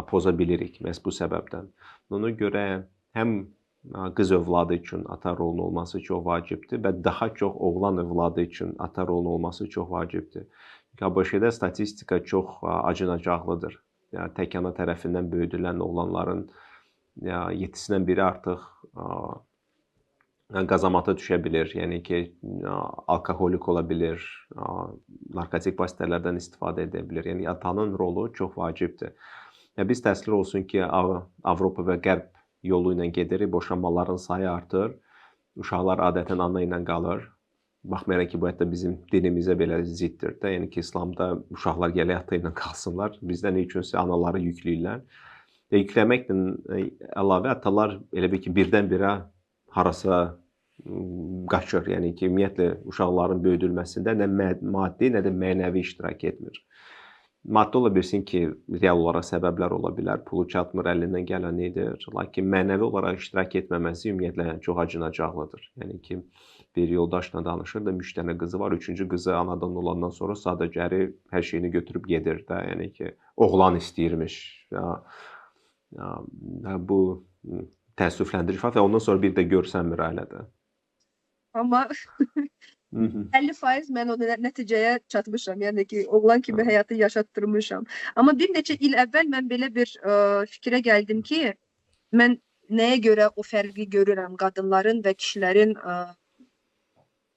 poza bilirik məhz bu səbəbdən. Ona görə həm qız övladı üçün ata rolunun olması çox vacibdir və daha çox oğlan övladı üçün ata rolunun olması çox vacibdir. ABŞ-da statistika çox acınacaqlıdır. Tək ana tərəfindən böyüdülən oğlanların 7-sindən biri artıq qazamata düşə bilir. Yəni ki, alkoholik ola bilir, narkotik vasitələrdən istifadə edə bilir. Yəni atanın rolu çox vacibdir. Biz təəssüf olsun ki, Avropa və Qərb yolu ilə gedirik, boşanmaların sayı artır, uşaqlar adətən ana ilə qalır. Baxmayaraq ki, bu hətta bizim dinimizə belə ziddir də. Yəni ki, İslamda uşaqlar gələk ata ilə qalsınlar, bizdə nə üçünsə anaları yükləyirlər. Yükləməklə əlavə atalar elə bir ki, birdən-birə harasa qaçır. Yəni ki, ümumiyyətlə uşaqların böyüdülməsində nə maddi, nə də mənəvi iştirak etmir. Maddi ola bilsin ki, real olaraq səbəblər ola bilər, pulu çatmır, əlindən gələn edir. Lakin mənəvi olaraq iştirak etməməsi ümumiyyətlə çox acınacaqlıdır. Yəni ki, bir yoldaşla danışır da, 3 dənə qızı var, 3-cü qızı anadan olandan sonra sadəcə hər şeyini götürüb gedir də. Yəni ki, oğlan istəyirmiş. Bu təəssüfləndirici və ondan sonra bir də görsənmir ailədə. Amma 50% mən o nəticəyə çatmışam. Yəni ki, oğlan kimi həyatı yaşatdırmışam. Amma bir neçə il əvvəl mən belə bir fikrə gəldim ki, mən nəyə görə o fərqi görürəm qadınların və kişilərin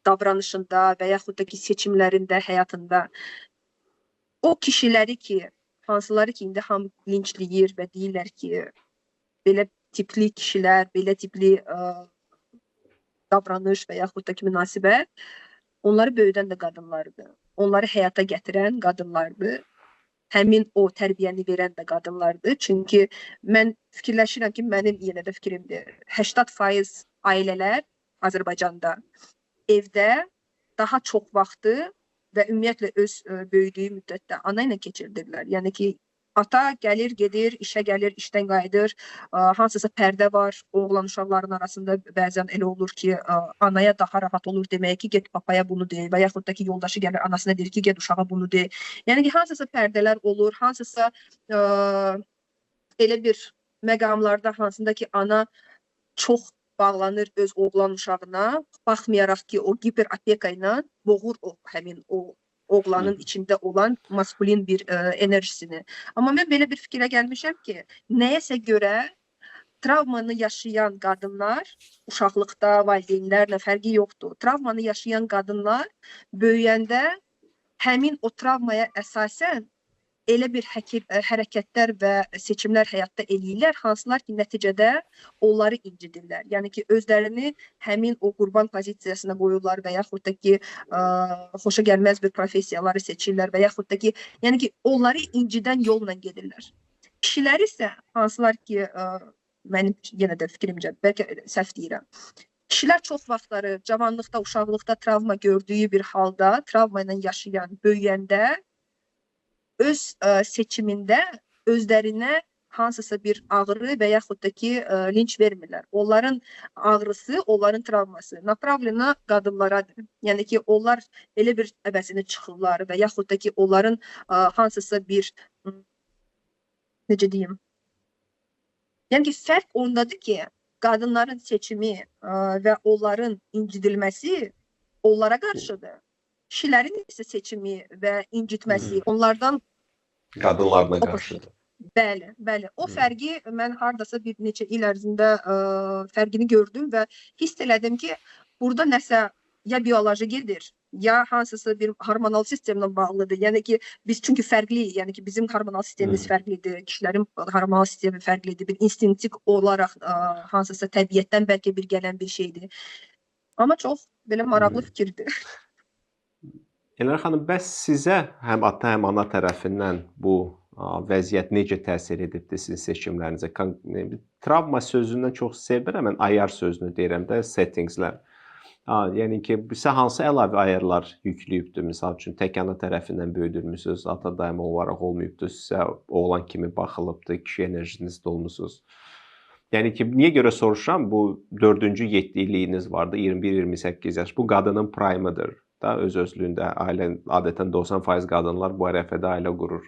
davranışında və yaxud da ki, seçimlərində, həyatında. O kişiləri ki, hansıları ki, indi hamı linçləyir və deyirlər ki, belə tipli kişilər, belə tipli davranış və yaxud da ki, münasibət, onları böyüdən də qadınlardır. Onları həyata gətirən qadınlardır. Həmin o tərbiyəni verən də qadınlardır. Çünki mən fikirləşirəm ki, mənim yenə də fikrimdir. 80% ailələr Azərbaycanda evdə daha çox vaxtı və ümumiyyətlə öz böyüdüyü müddətdə ana ilə keçirdirlər. Yəni ki, ata gəlir, gedir, işə gəlir, işdən qayıdır, hansısa pərdə var, oğlan uşaqların arasında bəzən elə olur ki, anaya daha rahat olur deməyə ki, get papaya bunu de və yaxud da ki, yoldaşı gəlir, anasına deyir ki, get uşağa bunu de. Yəni ki, hansısa pərdələr olur, hansısa elə bir məqamlarda hansında ki, ana çox bağlanır öz oğlan uşağına, baxmayaraq ki, o hiperopeka ilə boğur həmin o oğlanın içində olan maskulin bir enerjisini. Amma mən belə bir fikrə gəlmişəm ki, nəyəsə görə travmanı yaşayan qadınlar, uşaqlıqda, valideynlərlə fərqi yoxdur. Travmanı yaşayan qadınlar böyüyəndə həmin o travmaya əsasən elə bir hərəkətlər və seçimlər həyatda eləyirlər, hansılar ki, nəticədə onları incidirlər. Yəni ki, özlərini həmin o qurban pozisiyasına qoyurlar və yaxud da ki, xoşa gəlməz bir professiyaları seçirlər və yaxud da ki, yəni ki, onları incidən yolla gedirlər. Kişilər isə hansılar ki, mənim yenə də fikrimcə, bəlkə səhv deyirəm. Kişilər çox vaxtları cavanlıqda, uşaqlıqda travma gördüyü bir halda, travma ilə yaşayan, böyüyəndə öz seçimində özlərinə hansısa bir ağrı və yaxud da ki, linç vermirlər. Onların ağrısı, onların travması направлена qadınlaradır. Yəni ki, onlar elə bir əvəzini çıxırlar və yaxud da ki, onların hansısa bir, necə deyim, yəni ki, fərq ondadır ki, qadınların seçimi və onların incidilməsi onlara qarşıdır. Kişilərin isə seçimi və incitməsi onlardan qadınlarla qarşıdır. Bəli, bəli. O fərqi mən hardasa bir neçə il ərzində fərqini gördüm və hiss elədim ki, burada nəsə ya bioloji gedir, ya hansısa bir hormonal sistemlə bağlıdır. Yəni ki, biz çünki fərqliyik, yəni ki, bizim hormonal sistemimiz fərqlidir, kişilərin hormonal sistemi fərqlidir, bir instinktiv olaraq hansısa təbiətdən bəlkə bir gələn bir şeydir. Amma çox belə maraqlı fikirdir. Elnur xanım, bəs sizə həm ata, həm ana tərəfindən bu vəziyyət necə təsir edibdi sizin seçimlərinizə? Travma sözündən çox sevirəm, mən ayar sözünü deyirəm də, settingslər. Yəni ki, sizə hansı əlavə ayarlar yükləyibdi? Misal üçün, tək ana tərəfindən böyüdülmüsünüz, ata daimi olaraq olmayıbdı, sizə oğlan kimi baxılıbdı, kişi enerjinizdə olmusunuz. Yəni ki, niyə görə soruşuram? Bu 4-cü 7 illiyiniz vardı, 21-28 yaş. Bu qadının prime-ıdır da, öz-özlüyündə. Ailə adətən 90% qadınlar bu ərəfədə ailə qurur.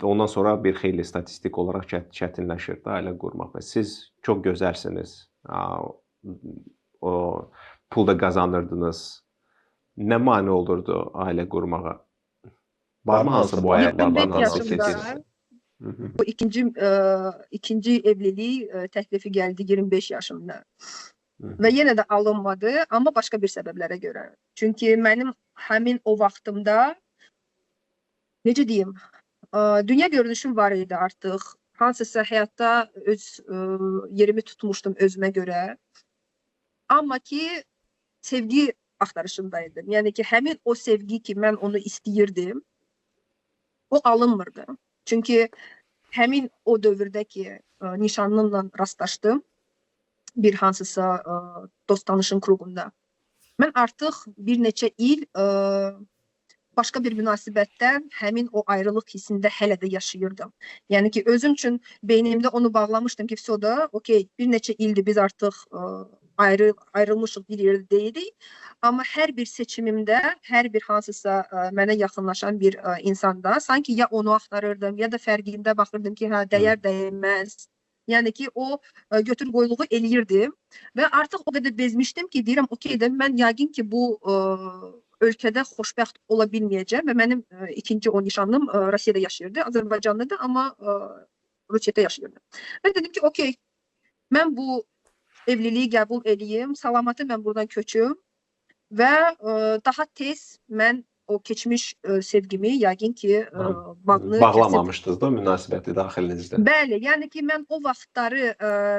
Ondan sonra bir xeyli statistik olaraq çətinləşir də ailə qurmaq. Siz çox gözəlsiniz. O pul da qazanırdınız. Nə mane olurdu ailə qurmağa? Varmı hansı bu ayarlardan 25 hansı yaşımda seçirsiniz? bu ikinci evlilik təklifi gəldi 25 yaşımda. Və yenə də alınmadı, amma başqa bir səbəblərə görə. Çünki mənim həmin o vaxtımda, necə deyim, dünya görünüşüm var idi artıq. Hansısa həyatda öz yerimi tutmuşdum özümə görə. Amma ki, sevgi axtarışındaydım. Yəni ki, həmin o sevgi ki, mən onu istəyirdim, o alınmırdı. Çünki həmin o dövrdə ki, nişanlımla rastlaşdım bir hansısa dost tanışın klubunda. Mən artıq bir neçə il başqa bir münasibətdən həmin o ayrılıq hissində hələ də yaşayırdım. Yəni ki, özüm üçün beynimdə onu bağlamışdım ki, da, okey, bir neçə ildir biz artıq ayrılmışıq, bir yerdə deyilik. Amma hər bir seçimimdə, hər bir hansısa mənə yaxınlaşan bir insanda sanki ya onu axtarırdım, ya da fərqində baxırdım ki, dəyər dəyməz. Yəni ki, o götür qoyuluğu eləyirdim və artıq o qədər bezmişdim ki, deyirəm, okey də mən yəqin ki, bu ölkədə xoşbəxt ola bilməyəcəm və mənim ikinci o nişanlım Rusiyada yaşayırdı, Azərbaycanlıdır, amma Rusiyada yaşayırdı. Mən dedim ki, okey, mən bu evliliyi qəbul edeyim, salamatı mən buradan köçüm və daha tez mən o keçmiş sevgimi yəqin ki, bağlamamışdınız da münasibəti daxilinizdə. Bəli, yəni ki, mən o vaxtları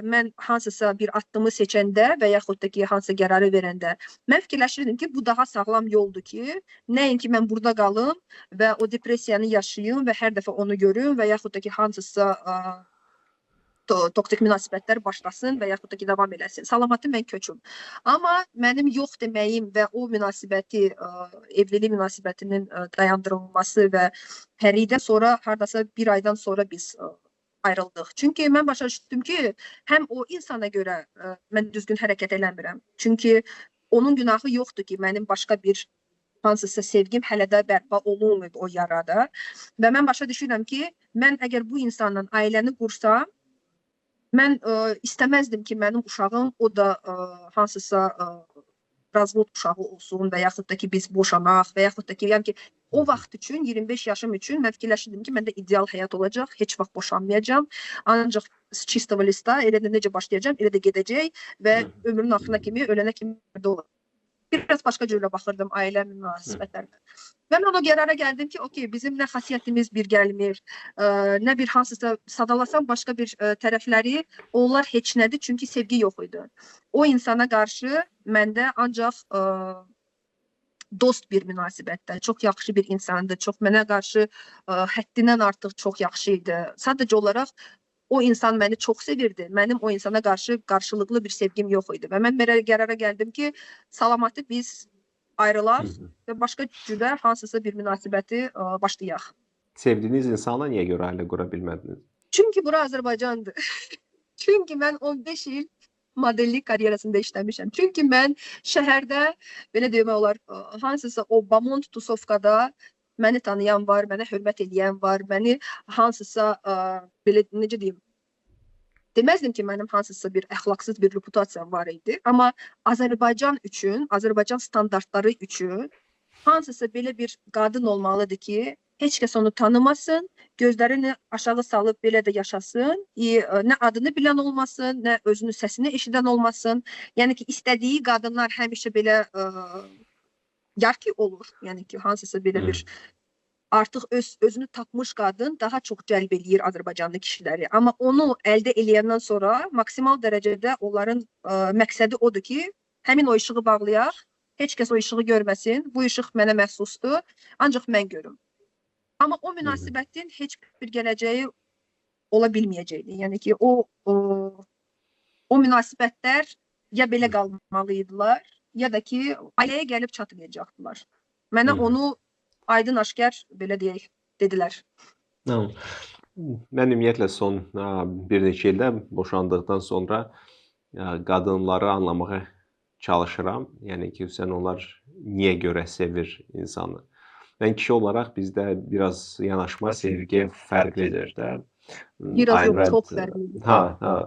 mən hansısa bir addımı seçəndə və yaxud da ki, hansısa qərarı verəndə mən fikirləşirdim ki, bu daha sağlam yoldur ki, nəinki mən burada qalım və o depressiyanı yaşayım və hər dəfə onu görüm və yaxud da ki, hansısa toksik münasibətlər başlasın və yaxud da ki, davam eləsin. Salamatı mən köçüm. Amma mənim yox deməyim və o münasibəti, evlilik münasibətinin dayandırılması və hərikdən sonra, hardasa bir aydan sonra biz ayrıldıq. Çünki mən başa düşdüm ki, həm o insana görə mən düzgün hərəkət eləmirəm. Çünki onun günahı yoxdur ki, mənim başqa bir hansısa sevgim hələ də bərpa olunmayıb o yarada. Və mən başa düşürəm ki, mən əgər bu insanla ailəni qursam, mən istəməzdim ki, mənim uşağım o da hansısa razvod uşağı olsun və yaxud da ki, biz boşanaq və yaxud da ki, yəni ki, o vaxt üçün, 25 yaşım üçün mən fikirləşirdim ki, məndə ideal həyat olacaq, heç vaxt boşanmayacağam. Ancaq çistava lista, elə də necə başlayacağam, elə də gedəcək və ömrümün axırına kimi, ölənə kimi də olacaq. Biraz başqa cürlə baxırdım ailə münasibətlərinə. Və mən o qərara gəldim ki, okey, bizim nə xasiyyətimiz bir gəlmir, nə bir hansısa sadalasam başqa bir tərəfləri, onlar heç nədir, çünki sevgi yox idi. O insana qarşı məndə ancaq dost bir münasibətdə, çox yaxşı bir insandır, çox mənə qarşı həddindən artıq çox yaxşı idi. Sadəcə olaraq o insan məni çox sevirdi. Mənim o insana qarşı qarşılıqlı bir sevgim yox idi. Və mən belə qərara gəldim ki, salamatı biz ayrılaq və başqa cürə hansısa bir münasibəti başlayaq. Sevdiyiniz insana niyə görə ailə qura bilmədiniz? Çünki bura Azərbaycandır. Çünki mən 15 il modellik karyerasında işləmişəm. Çünki mən şəhərdə, belə demək olar, hansısa o Bamont Tusovkada məni tanıyan var, mənə hörmət edən var, məni hansısa, belə necə deyim, deməzdim ki, mənim hansısa bir əxlaqsız bir reputasiyam var idi. Amma Azərbaycan üçün, Azərbaycan standartları üçün hansısa belə bir qadın olmalıdır ki, heç kəs onu tanımasın, gözlərini aşağı salıb belə də yaşasın, nə adını bilən olmasın, nə özünün səsini eşidən olmasın. Yəni ki, istədiyi qadınlar həmişə belə yarki olur. Yəni ki, hansısa belə bir artıq özünü tapmış qadın daha çox cəlb eləyir Azərbaycanlı kişiləri. Amma onu əldə eləyəndən sonra maksimal dərəcədə onların məqsədi odur ki, həmin o işığı bağlayaq, Heç kəs o işığı görməsin. Bu işıq mənə məxsusdur. Ancaq mən görüm. Amma o münasibətin heç bir gələcəyi ola bilməyəcəkdi. Yəni ki, o münasibətlər ya belə qalmalıydılar, ya da ki, ailəyə gəlib çatmayacaqdılar. Mənə onu aydın aşkar belə deyək, dedilər. Mən ümumiyyətlə son bir neçə ildə boşandıqdan sonra qadınları anlamağa çalışıram. Yəni ki, onlar niyə görə sevir insanı. Mən kişi olaraq bizdə biraz yanaşma, sevgi fərqlidir də. Biraz yox, çox fərqlidir.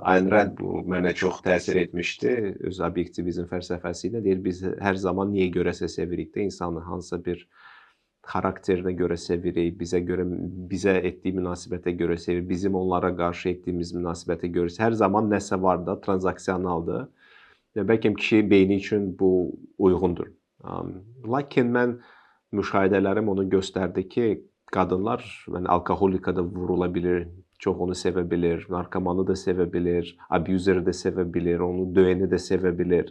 Ayn Rand bu mənə çox təsir etmişdi. Öz obyektivizm fəlsəfəsi ilə deyir, biz hər zaman niyə görəsə sevirik də insanı, hansısa bir xarakterinə görə sevirik, bizə etdiyi münasibətə görə sevirik, bizim onlara qarşı etdiyimiz münasibətə görə. Hər zaman nəsə var da, tranzaksionaldır. Bəlkə kişi beyni üçün bu uyğundur. Lakin mən müşahidələrim onu göstərdi ki, qadınlar alkoholika da vurula bilir, çox onu sevə bilir, narkomanı da sevə bilir, abuzeri də sevə bilir, onu döyəni də sevə bilir.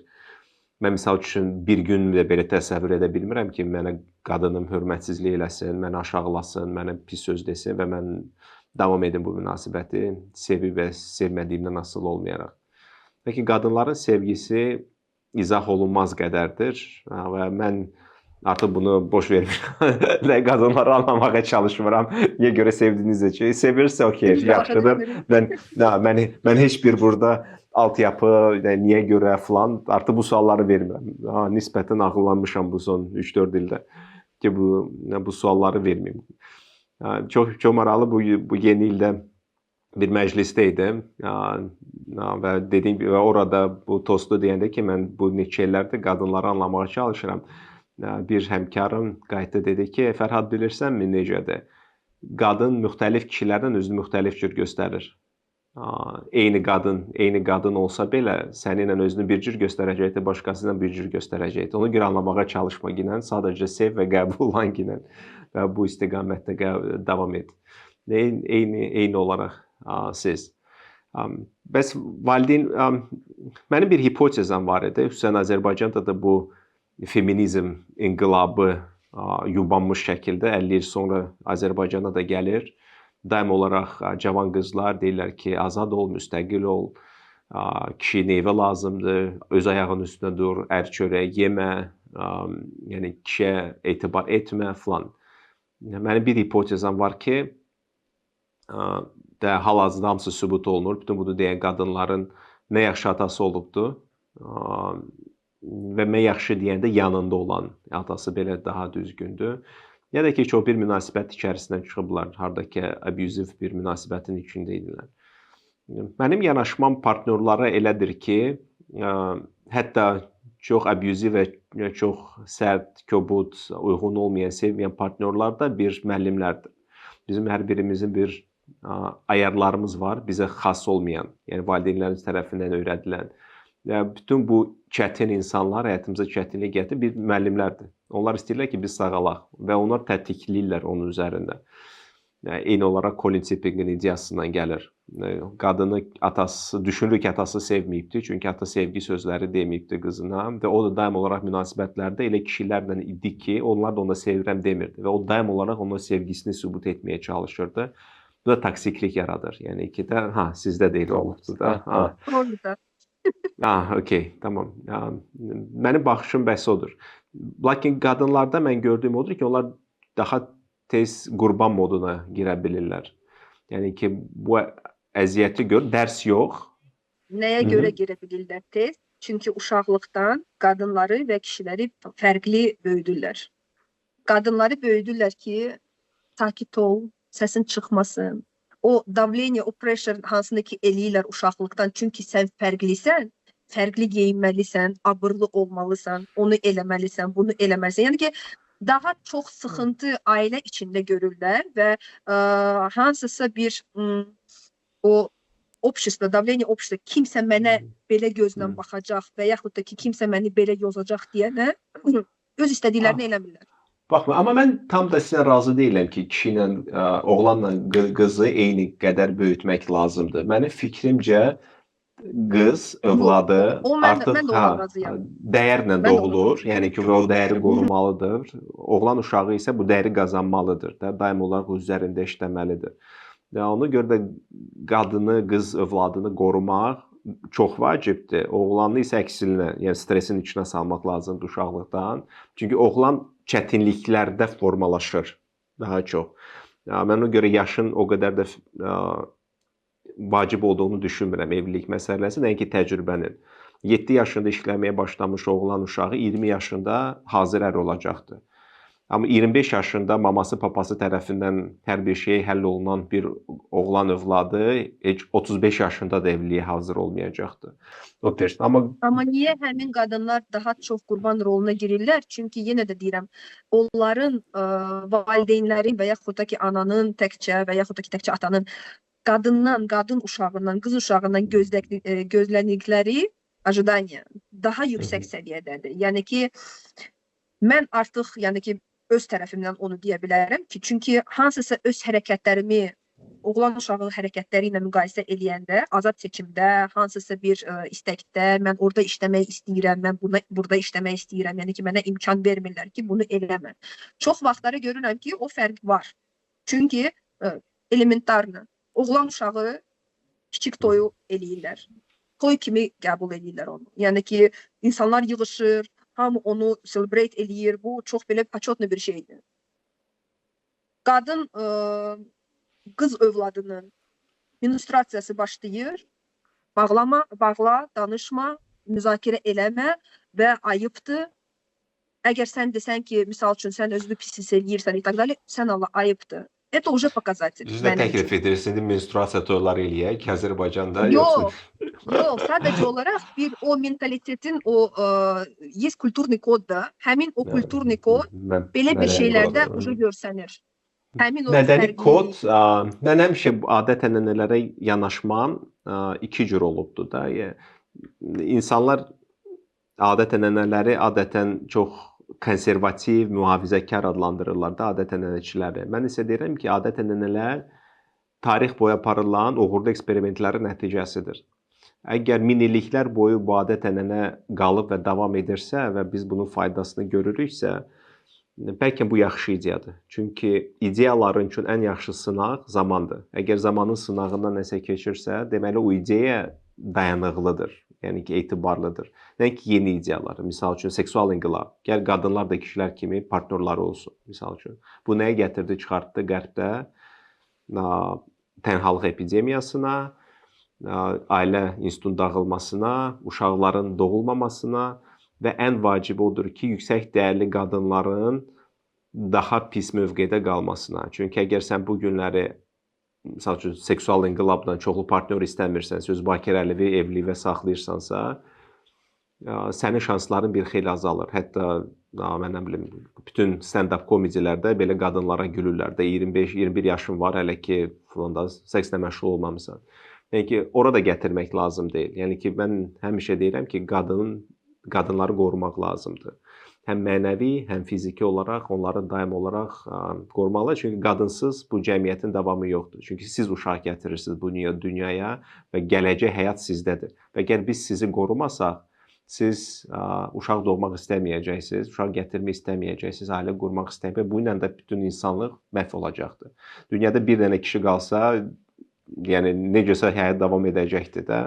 Mən misal üçün bir gün də belə təsəvvür edə bilmirəm ki, mənə qadınım hörmətsizlik eləsin, məni aşağılasın, mənə pis söz desin və mən davam edim bu münasibəti sevib və sevmədiyimdən asılı olmayaraq. Lakin qadınların sevgisi izah olunmaz qədərdir və mən artıq bunu boş vermirəm. Qadınları anlamağa çalışmıram. Niyə görə sevdiyinizdə ki, sevirsə okey, yaxşıdır. Mən heç bir burada altyapı, niyə görə falan, artıq bu sualları vermirəm. Nisbətən ağıllanmışam bu son 3-4 ildə ki, bu sualları verməyim. Çox maraqlı bu yeni ildə bir məclisdə idim və dediyim gibi orada bu tostu deyəndə ki, mən bu neçə illərdir qadınları anlamağa çalışıram. Bir həmkarım qayıtdı dedi ki, Fərhad bilirsənmi necədir? Qadın müxtəlif kişilərdən özünü müxtəlif cür göstərir. Eyni qadın olsa belə səninlə özünü bir cür göstərəcəkdir, başqasıyla bir cür göstərəcəkdir. Ona görə anlamağa çalışma ginən, sadəcə sev və qəbul olan ginən və bu istiqamətdə davam et. Eyni olaraq siz. Bəs valideyn, mənim bir hipotezam var idi. Xüsusən Azərbaycanda da bu feminizm inqilabı yubanmış şəkildə 50 il sonra Azərbaycana da gəlir. Daim olaraq cavan qızlar deyirlər ki, azad ol, müstəqil ol, kişi neyvə lazımdır, öz ayağının üstünə dur, ər çörək yemə, yəni kişiyə etibar etmə falan. Mənim bir hipotezam var ki, hal-hazırda hamısı sübut olunur. Bütün bunu deyən qadınların nə yaxşı atası olubdur və mən yaxşı deyəndə yanında olan atası belə daha düzgündür. Ya da ki, çox bir münasibət içərisindən çıxıblar, haradakı abuziv bir münasibətin içində idilər. Mənim yanaşmam partnyorlara elədir ki, hətta çox abuziv və çox sərt, kobud, uyğun olmayan, sevməyən partnyorlar da bir müəllimlərdir. Bizim hər birimizin bir ayarlarımız var, bizə xas olmayan, yəni valideynlərimiz tərəfindən öyrədilən. Bütün bu çətin insanlar, həyatımıza çətinlik gətirən bir müəllimlərdir. Onlar istəyirlər ki, biz sağalaq və onlar tətikləyirlər onun üzərində. Eyni olaraq Colin Tippingin ideyasından gəlir. Qadını düşünürük ki, atası sevməyibdi, çünki ata sevgi sözləri deməyibdi qızına və o da daim olaraq münasibətlərdə elə kişilərlə idi ki, onlar da ona sevirəm demirdi və o daim olaraq onun sevgisini sübut etməyə çalışırdı. Bu da toksiklik yaradır. Yəni ki də, sizdə deyil olubdu da. Orada. Okey, tamam. Mənim baxışım bəs odur. Lakin qadınlarda mən gördüyüm odur ki, onlar daha tez qurban moduna girə bilirlər. Yəni ki, bu əziyyəti gör, dərs yox. Nəyə görə girə bilirlər tez? Çünki uşaqlıqdan qadınları və kişiləri fərqli böyüdürlər. Qadınları böyüdürlər ki, sakit ol, səsin çıxmasın. O davleniya, o pressure hansını ki eləyirlər uşaqlıqdan. Çünki sən fərqlisən, fərqli geyinməlisən, abırlı olmalısan, onu eləməlisən, bunu eləməlisən. Yəni ki, daha çox sıxıntı ailə içində görürlər və hansısa bir o общество, davleniya общество, kimsə mənə belə gözlə baxacaq və yaxud da ki, kimsə məni belə yozacaq deyənə öz istədiklərini eləmirlər. Baxma, amma mən tam da sizə razı deyiləm ki, kişi ilə, oğlanla qızı eyni qədər böyütmək lazımdır. Mənim fikrimcə, qız Yox, övladı o artıq mən də ona razıyam. dəyərlə Mən də ona doğulur. Yəni ki, o dəyəri qorumalıdır. Oğlan uşağı isə bu dəyəri qazanmalıdır da, daim olaraq öz üzərində işləməlidir. Və ona görə də qadını, qız övladını qorumaq çox vacibdir. Oğlanı isə əksinə, yəni stresin içinə salmaq lazımdır uşaqlıqdan. Çünki oğlan çətinliklərdə formalaşır daha çox. Mən ona görə yaşın o qədər də vacib olduğunu düşünmürəm evlilik məsələsi, nəinki təcrübənin. 7 yaşında işləməyə başlamış oğlan uşağı 20 yaşında hazır ər olacaqdır. Amma 25 yaşında maması, papası tərəfindən hər bir şey həll olunan bir oğlan övladı heç 35 yaşında da evliliyə hazır olmayacaqdır. Amma niyə həmin qadınlar daha çox qurban roluna girirlər? Çünki yenə də deyirəm, onların valideynlərin və yaxud da ki ananın təkcə və yaxud da ki təkcə atanın qadından, qadın uşağından, qız uşağından gözləndikləri ajidaniya daha yüksək səviyyədədir. Yəni ki mən artıq, yəni ki öz tərəfimdən onu deyə bilərəm ki, çünki hansısa öz hərəkətlərimi oğlan uşağı hərəkətləri ilə müqayisə eləyəndə, azad seçimdə, hansısa bir istəkdə, mən orada işləmək istəyirəm, mən burada işləmək istəyirəm, yəni ki, mənə imkan vermirlər ki, bunu eləmə. Çox vaxtları görürəm ki, o fərq var. Çünki elementarlı, oğlan uşağı kiçik toyu eləyirlər. Toy kimi qəbul edirlər onu. Yəni ki, insanlar yığışır, hamı onu celebrate eləyir, bu çox belə paçotlu bir şeydir. Qadın qız övladının menstruasiyası başlayır, bağla, danışma, müzakirə eləmə və ayıbdır. Əgər sən desən ki, misal üçün, sən özünü pis hiss eləyirsən, sən Allah, ayıbdır. Это уже показатель. Siz də təklif edirsiniz, menstruasiya toyları eləyək Azərbaycanda? Yox, sadəcə olaraq bir o mentalitetin, есть kulturni kod da, həmin o kulturni kod belə bir şeylərdə уже görsənir. Mədəni kod, mən həmişə adət-ənənələrə yanaşmam iki cür olubdur da. İnsanlar adət-ənənələri adətən çox konservativ, mühafizəkar adlandırırlar da adət-ənənəçiləri. Mən isə deyirəm ki, adət-ənənələr tarix boyu aparılan uğurlu eksperimentlərin nəticəsidir. Əgər min illiklər boyu bu adət-ənənə qalıb və davam edirsə və biz bunun faydasını görürüksə, bəlkə bu yaxşı ideyadır. Çünki ideyaların üçün ən yaxşı sınaq zamandır. Əgər zamanın sınağından nəsə keçirsə, deməli o ideya dayanıqlıdır. Yəni ki, etibarlıdır. Nəinki yeni ideyalar. Misal üçün, seksual inqilab. Gəl qadınlar da kişilər kimi partnyorları olsun. Misal üçün. Bu nəyə gətirdi, çıxartdı qərbdə? Tənhalıq epidemiyasına, ailə institutunun dağılmasına, uşaqların doğulmamasına və ən vacibi odur ki, yüksək dəyərli qadınların daha pis mövqedə qalmasına. Çünki əgər sən bu günləri misal üçün, seksual inqilabla çoxlu partnyor istəmirsən, öz bakirəlivi evliliyə saxlayırsansa, sənin şansların bir xeyli azalır. Hətta, mən nə bilim, bütün stand-up komedilərdə belə qadınlara gülürlər də, 25-21 yaşın var, hələ ki, sekslə məşğul olmamısan. Yəni ki, orada gətirmək lazım deyil. Yəni ki, mən həmişə deyirəm ki, qadınları qorumaq lazımdır. Həm mənəvi, həm fiziki olaraq onları daim olaraq qorumalı. Çünki qadınsız bu cəmiyyətin davamı yoxdur. Çünki siz uşaq gətirirsiniz bu dünyaya və gələcək həyat sizdədir. Və əgər biz sizi qorumasaq, siz uşaq doğmaq istəməyəcəksiniz, uşaq gətirmək istəməyəcəksiniz, ailə qurmaq istəməyəcəksiniz. Bu ilə də bütün insanlıq məhv olacaqdır. Dünyada bir dənə kişi qalsa, yəni necəsə həyat davam edəcəkdir də.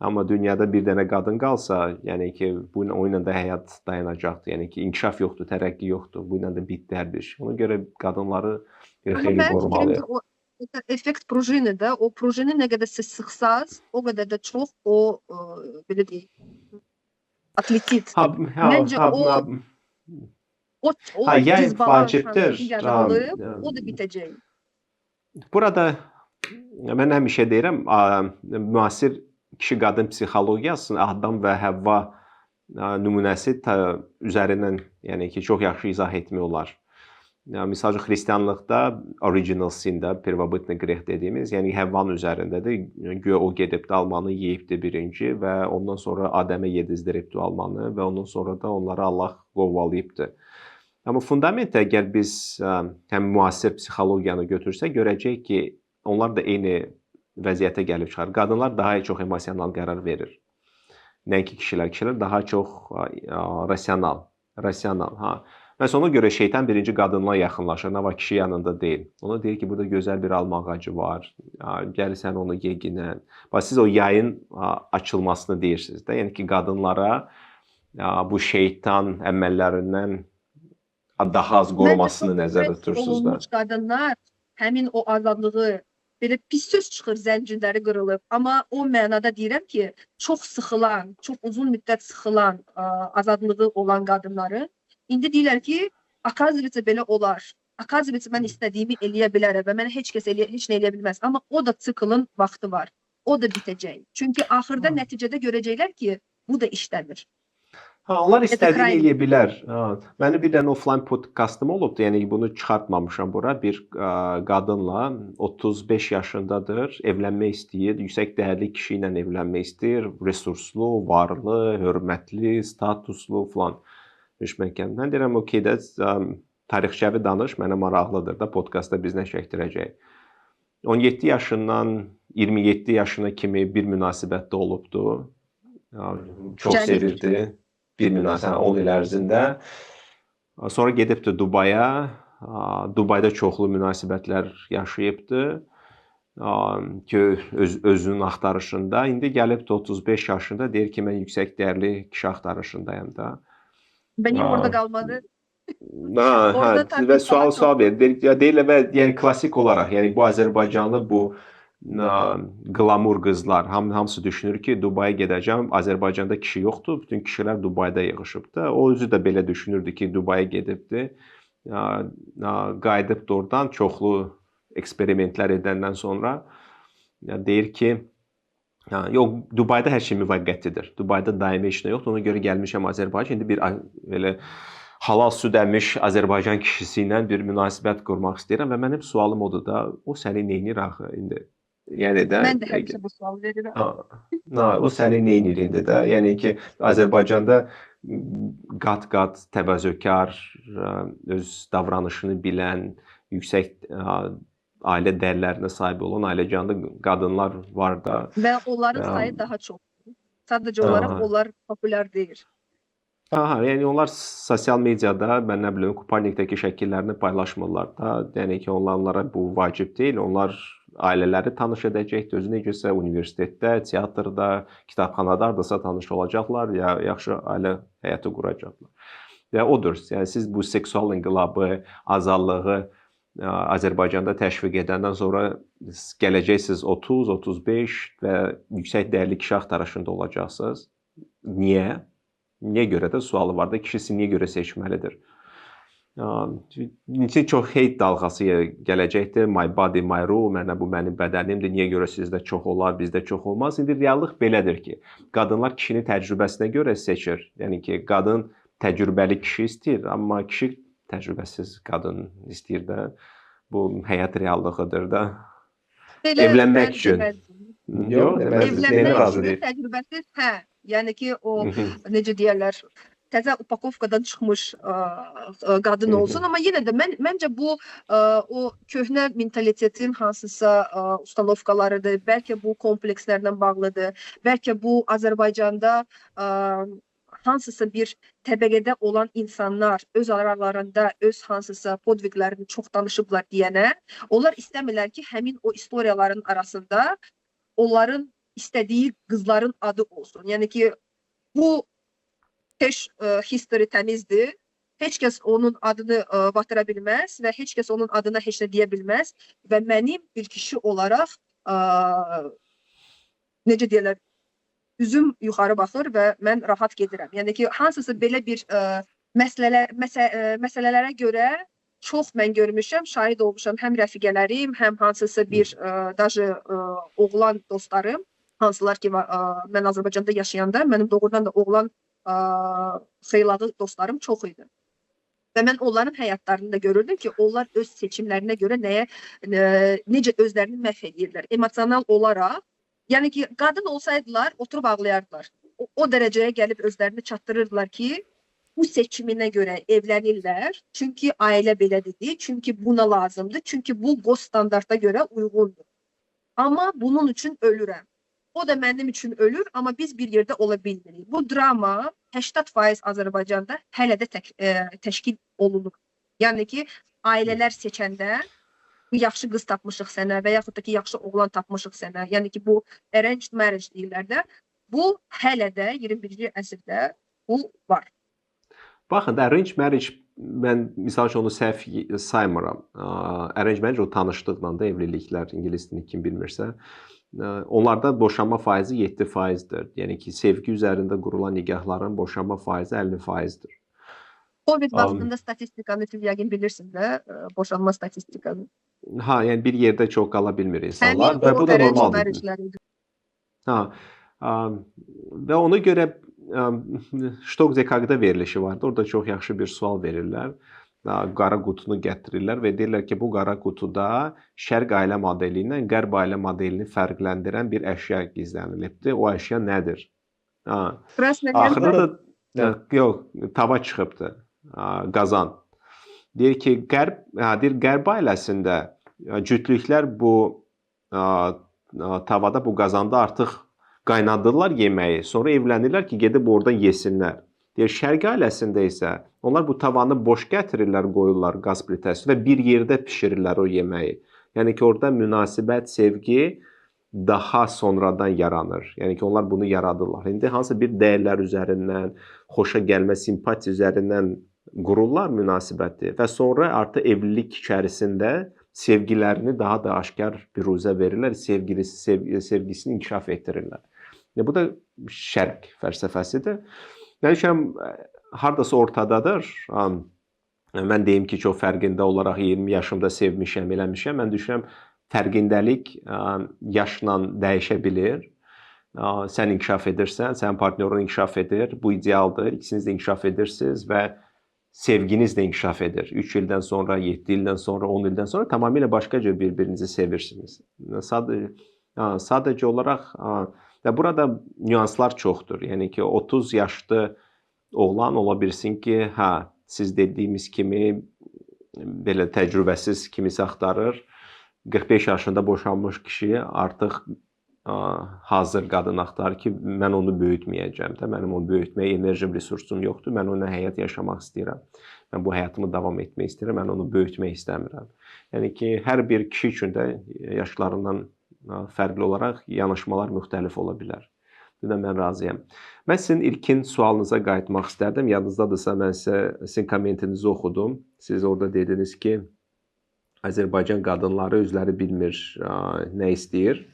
Amma dünyada bir dənə qadın qalsa, yəni ki, o ilə də həyat dayanacaqdır. Yəni ki, inkişaf yoxdur, tərəqqi yoxdur. Bu ilə də bitdi hər bir şey. Ona görə qadınları bir xeyli qorumalıyıq. O effekt prujini də, o prujini nə qədər siz sıxsaz, o qədər də çox o, belə deyək, atletit. Məncə o disbalans yaranıb, o da bitəcək. Burada mən həmişə deyirəm, müasir kişi-qadın psixologiyasının Adam və Həvva nümunəsi üzərindən, yəni ki, çox yaxşı izah etmək olar. Misal üçün, xristianlıqda original sin-də, первобытный грех dediyimiz, yəni Həvvanın üzərindədir. Güya o gedib də almanı yeyibdir birinci və ondan sonra Adəmə yedizdiribdir almanı və ondan sonra da onları Allah qovvalayıbdır. Amma fundamentdə əgər biz həm müasir psixologiyanı götürsək, görəcək ki, onlar da eyni vəziyyətə gəlib çıxar. Qadınlar daha çox emosional qərar verir. Nəinki kişilər. Kişilər daha çox rasional. Məhz ona görə şeytan birinci qadınla yaxınlaşır, nə var kişi yanında deyil. Ona deyir ki, burada gözəl bir alma ağacı var. Gəl sən onu ye ginən. Bax siz o yayın açılmasını deyirsiniz də. Yəni ki, qadınlara bu şeytan əməllərindən daha az qorumasını nəzərdə tutursunuz da. Olmuş qadınlar həmin o azadlığı belə pis söz çıxır, zəncirləri qırılıb. Amma o mənada deyirəm ki, çox sıxılan, çox uzun müddət sıxılan azadlığı olan qadınları indi deyirlər ki, akazivitsə belə olar. Akazivitsə mən istədiyimi eləyə bilərəm və mənə heç kəs heç nə eləyə bilməz. Amma o da sıxılın vaxtı var. O da bitəcək. Çünki axırda nəticədə görəcəklər ki, bu da işləmir. Onlar istədiyini eləyə bilər. Mənim bir dənə offline podkastım olubdu. Yəni bunu çıxartmamışam bura. Bir qadınla 35 yaşındadır, evlənmək istəyir, yüksək dəyərli kişi ilə evlənmək istəyir, resurslu, varlı, hörmətli, statuslu falan. Mən deyirəm, okey də tarixçəvi danış, mənə maraqlıdır da podkastda bizlə çəkdirəcək. 17 yaşından 27 yaşına kimi bir münasibətdə olubdu. Çox sevirdi. Bir münasibət 10 il ərzində. Sonra gedibdi Dubaya. Dubayda çoxlu münasibətlər yaşayıbdı. Ki özünün axtarışında. İndi gəlibdi 35 yaşında deyir ki, mən yüksək dəyərli kişi axtarışındayım da. Ben niye orada kalmadı? Və sual verir. Deyirlər və yəni klassik olaraq, yəni bu Azərbaycanlı bu qlamur qızlar hamısı düşünür ki, Dubaya gedəcəm, Azərbaycanda kişi yoxdur, bütün kişilər Dubayda yığışıbdı. O özü də belə düşünürdü ki, Dubaya gedibdi. Qayıdıbdı oradan çoxlu eksperimentlər edəndən sonra deyir ki, yox, Dubayda hər şey müvəqqətidir. Dubayda daimi heç nə yoxdur. Ona görə gəlmişəm Azərbaycan. İndi bir belə halal süd əmmiş Azərbaycan kişisi ilə bir münasibət qurmaq istəyirəm və mənim sualım odur da, o səni neynir axı indi? Yəni də mən də həmişə bu sualı verirəm. O səni neynir indi də? Yəni ki, Azərbaycanda qat-qat təvazökar, öz davranışını bilən, yüksək ailə dəyərlərinə sahib olan ailəcanlı qadınlar var da. Və onların sayı daha çoxdur. Sadəcə olaraq onlar populyar deyil. Yəni onlar sosial mediada, mən nə bilim, Kuparnikdəki şəkillərini paylaşmırlar da. Yəni ki, onlara bu vacib deyil. Onlar ailələri tanış edəcəkdir. Özü necəsə universitetdə, teatrda, kitabxanada hardasa tanış olacaqlar, ya yaxşı ailə həyatı quracaqlar. Və odur. Yəni siz bu seksual inqilabı, azadlığı Azərbaycanda təşviq edəndən sonra gələcəksiniz 30, 35 və yüksək dəyərli kişi axtarışında olacaqsınız. Niyə? Niyə görə də sualı var da, kişisi niyə görə seçməlidir? Niçin çox heyt dalğası gələcəkdir. My body, my rule, bu mənim bədənimdir. Niyə görə sizdə çox olar, bizdə çox olmaz? İndi reallıq belədir ki, qadınlar kişinin təcrübəsinə görə seçir. Yəni ki, qadın təcrübəli kişi istəyir, amma kişi təcrübəsiz qadın istəyir də. Bu həyat reallığıdır da. Evlənmək üçün. Yox, evlənmək üçün təcrübəsiz, yəni ki, o necə deyirlər, təzə upakovkadan çıxmış qadın olsun, amma yenə də məncə bu o köhnə mentalitetin hansısa ustanovkalarıdır, bəlkə bu komplekslərlə bağlıdır, bəlkə bu Azərbaycanda hansısa bir təbəqədə olan insanlar öz aralarında öz hansısa podviqlərini çox danışıblar deyənə, onlar istəmirlər ki, həmin o istoriyaların arasında onların istədiyi qızların adı olsun. Yəni ki, bu history təmizdir. Heç kəs onun adını batıra bilməz və heç kəs onun adına heç nə deyə bilməz və mənim bir kişi olaraq necə deyirlər, üzüm yuxarı baxır və mən rahat gedirəm. Yəni ki, hansısa belə bir məsələlərə görə çox mən görmüşəm, şahid olmuşam həm rəfiqələrim, həm hansısa bir oğlan dostlarım, hansılar ki, mən Azərbaycanda yaşayanda, mənim doğrudan da oğlan xeylağı dostlarım çox idi. Və mən onların həyatlarını da görürdüm ki, onlar öz seçimlərinə görə necə özlərini məhv edirlər. Emosional olaraq, yəni ki, qadın olsaydılar, oturub ağlayardılar. O dərəcəyə gəlib özlərini çatdırırdılar ki, bu seçiminə görə evlənirlər. Çünki ailə belə dedi, çünki buna lazımdır, çünki bu standarta görə uyğundur. amma bunun üçün ölürəm. O da mənim üçün ölür, amma biz bir yerdə ola bilmirik. Bu drama 80% Azərbaycanda hələ də təşkil olunur. Yəni ki, ailələr seçəndə bu yaxşı qız tapmışıq sənə və yaxud da ki, yaxşı oğlan tapmışıq sənə. Yəni ki, bu arranged marriage deyirlər də. Bu hələ də 21-ci əsrdə bu var. Baxın, arranged marriage mən misal üçün onu səhv saymıram. Arranged marriage o tanışlıqla da evliliklər, ingilis dilini kim bilmirsə, onlarda boşanma faizi 7%dir. Yəni ki, sevgi üzərində qurulan nikahların boşanma faizi 50%dir. Covid vaxtında statistikanı siz yəqin bilirsiniz də, boşanma statistikanı. Ha, yəni bir yerdə çox qala bilmir insanlar və bu da normaldır. Ha, və ona görə Stockzekagda verilişi vardı. Orada çox yaxşı bir sual verirlər. Qara qutunu gətirirlər və deyirlər ki, bu qara qutuda şərq ailə modeli ilə qərb ailə modelini fərqləndirən bir əşya gizlənilibdir. O əşya nədir? Axırda da yox, tava çıxıbdı. Qazan. Deyir ki, qərb ailəsində cütlüklər bu tavada, bu qazanda artıq qaynadırlar yeməyi. Sonra evlənirlər ki, gedib oradan yesinlər. Deyir, şərq ailəsində isə onlar bu tavanı boş gətirirlər, qoyurlar qaz plitəsi və bir yerdə bişirirlər o yeməyi. Yəni ki, orada münasibət, sevgi daha sonradan yaranır. Yəni ki, onlar bunu yaradırlar. İndi hansı bir dəyərlər üzərindən, xoşa gəlmə, simpatiya üzərindən qururlar münasibəti və sonra artıq evlilik içərisində sevgilərini daha da aşkar büruzə verirlər, sevgisini inkişaf etdirirlər. Bu da şərq fəlsəfəsidir. Mən düşünürəm, hardasa ortadadır. Mən deyim ki, çox fərqində olaraq 20 yaşımda sevmişəm, eləmişəm. Mən düşünürəm, fərqindəlik yaşla dəyişə bilir. Sən inkişaf edirsən, sənin partnyorun inkişaf edir. Bu idealdır. İkisiniz də inkişaf edirsiniz və sevginiz də inkişaf edir. 3 ildən sonra, 7 ildən sonra, 10 ildən sonra tamamilə başqa cür bir-birinizi sevirsiniz. Sadəcə olaraq burada nüanslar çoxdur. Yəni ki, 30 yaşlı oğlan ola bilsin ki, siz dediyimiz kimi belə təcrübəsiz kimisə axtarır. 45 yaşında boşanmış kişi artıq hazır qadın axtarır ki, mən onu böyütməyəcəm də, mənim onu böyütməyə enerjim, resursum yoxdur, mən onunla həyat yaşamaq istəyirəm. Mən bu həyatımı davam etmək istəyirəm, mən onu böyütmək istəmirəm. Yəni ki, hər bir kişi üçün də yaşlarından fərqli olaraq yanaşmalar müxtəlif ola bilər. Bundan mən razıyam. Mən sizin ilkin sualınıza qayıtmaq istərdim. Yadınızdadırsa, mən sizin kommentinizi oxudum. Siz orada dediniz ki, Azərbaycan qadınları özləri bilmir nə istəyir.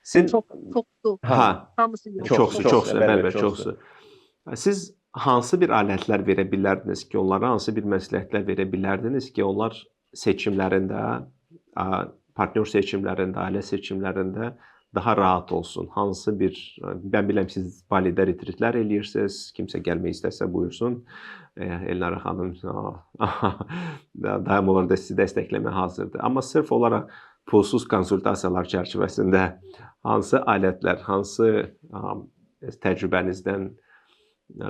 Çoxdur. Hamısı yox. Çoxsu. Siz hansı bir alətlər verə bilərdiniz ki, onlara hansı bir məsləhətlər verə bilərdiniz ki, onlar seçimlərində, partnyor seçimlərində, ailə seçimlərində daha rahat olsun? Hansı bir, mən biləm siz Balidə retritlər eləyirsiniz, kimsə gəlmək istəsə buyursun. Elnara xanım daim olaraq da sizi dəstəkləmə hazırdır. Amma sırf olaraq pulsuz konsultasiyalar çərçivəsində hansı alətlər, hansı təcrübənizdən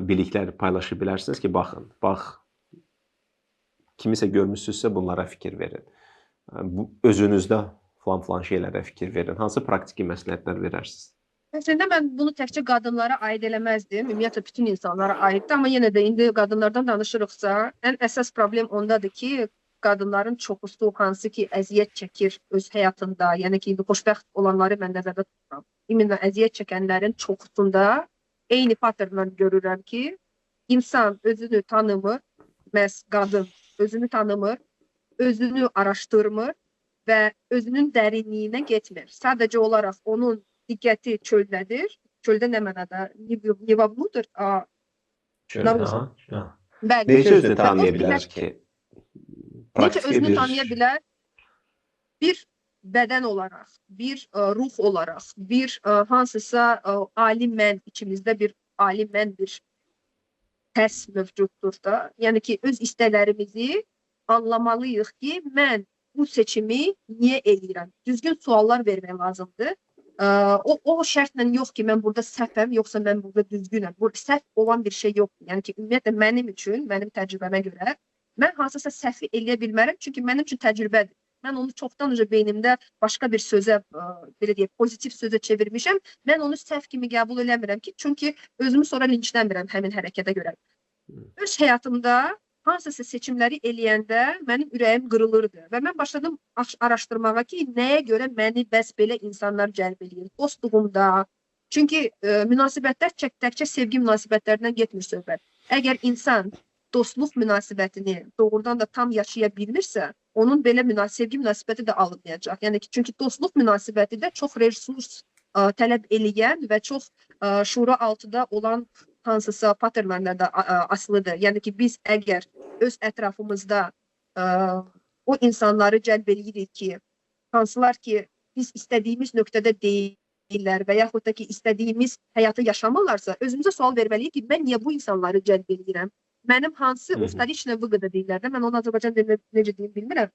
biliklər paylaşa bilərsiniz ki, bax, kimisə görmüsünüzsə bunlara fikir verin. Özünüzdə falan şeylərə fikir verin. Hansı praktiki məsləhətlər verərsiniz? Əslində mən bunu təkcə qadınlara aid eləməzdim. Ümumiyyətlə bütün insanlara aiddir, amma yenə də indi qadınlardan danışırıqsa, ən əsas problem ondadır ki, qadınların çoxusu hansı ki əziyyət çəkir öz həyatında, yəni ki, xoşbəxt olanları mən nəzərdə tuturam. Ümumiyyətlə əziyyət çəkənlərin çoxusunda eyni patterndan görürəm ki, insan özünü tanımır, məhz qadın özünü tanımır, özünü araşdırmır və özünün dərinliyinə getmir. Sadəcə olaraq onun diqqəti çöldədir. Çöldə nə mənada? Nivabludur. Necə özünü tanıya bilər ki? Necə özünü tanıya bilər? Bir bədən olaraq, bir ruh olaraq, bir hansısa ali mən, içimizdə bir ali mən, bir həs mövcuddur da. Yəni ki, öz istəklərimizi anlamalıyıq ki, mən bu seçimi niyə eləyirəm? Düzgün suallar vermək lazımdır. O şərtlə yox ki, mən burada səhvəm, yoxsa mən burada düzgünəm. Burada səhv olan bir şey yoxdur. Yəni ki, ümumiyyətlə mənim üçün, mənim təcrübəmə görə mən hansısa səhvi eləyə bilmərəm, çünki mənim üçün təcrübədir. Mən onu çoxdan önce beynimdə başqa bir sözə, belə deyək, pozitiv sözə çevirmişəm. Mən onu səhv kimi qəbul eləmirəm ki, çünki özümü sonra linçləmirəm həmin hərəkətə görə. Öz həyatımda hansısa seçimləri eləyəndə mənim ürəyim qırılırdı və mən başladım araşdırmağa ki, nəyə görə məni bəs belə insanlar cəlb edir? Dostluğumda. Çünki münasibətlər təkcə sevgi münasibətlərindən getmir söhbət. Əgər insan dostluq münasibətini doğrudan da tam yaşaya bilmirsə, onun belə sevgi münasibəti də alınmayacaq. Yəni ki, çünki dostluq münasibəti də çox resurs tələb eləyən və çox şura altıda olan hansısa paternlərlə də asılıdır. Yəni ki, biz əgər öz ətrafımızda o insanları cəlb edirik ki, hansılar ki, biz istədiyimiz nöqtədə deyirlər və yaxud da ki, istədiyimiz həyatı yaşamırlarsa, özümüzə sual verməliyik ki, mən niyə bu insanları cəlb edirəm? Mənim hansı uftariçnə vıqıda deyirlər də, mən onu Azərbaycan dilində necə deyim bilmirəm.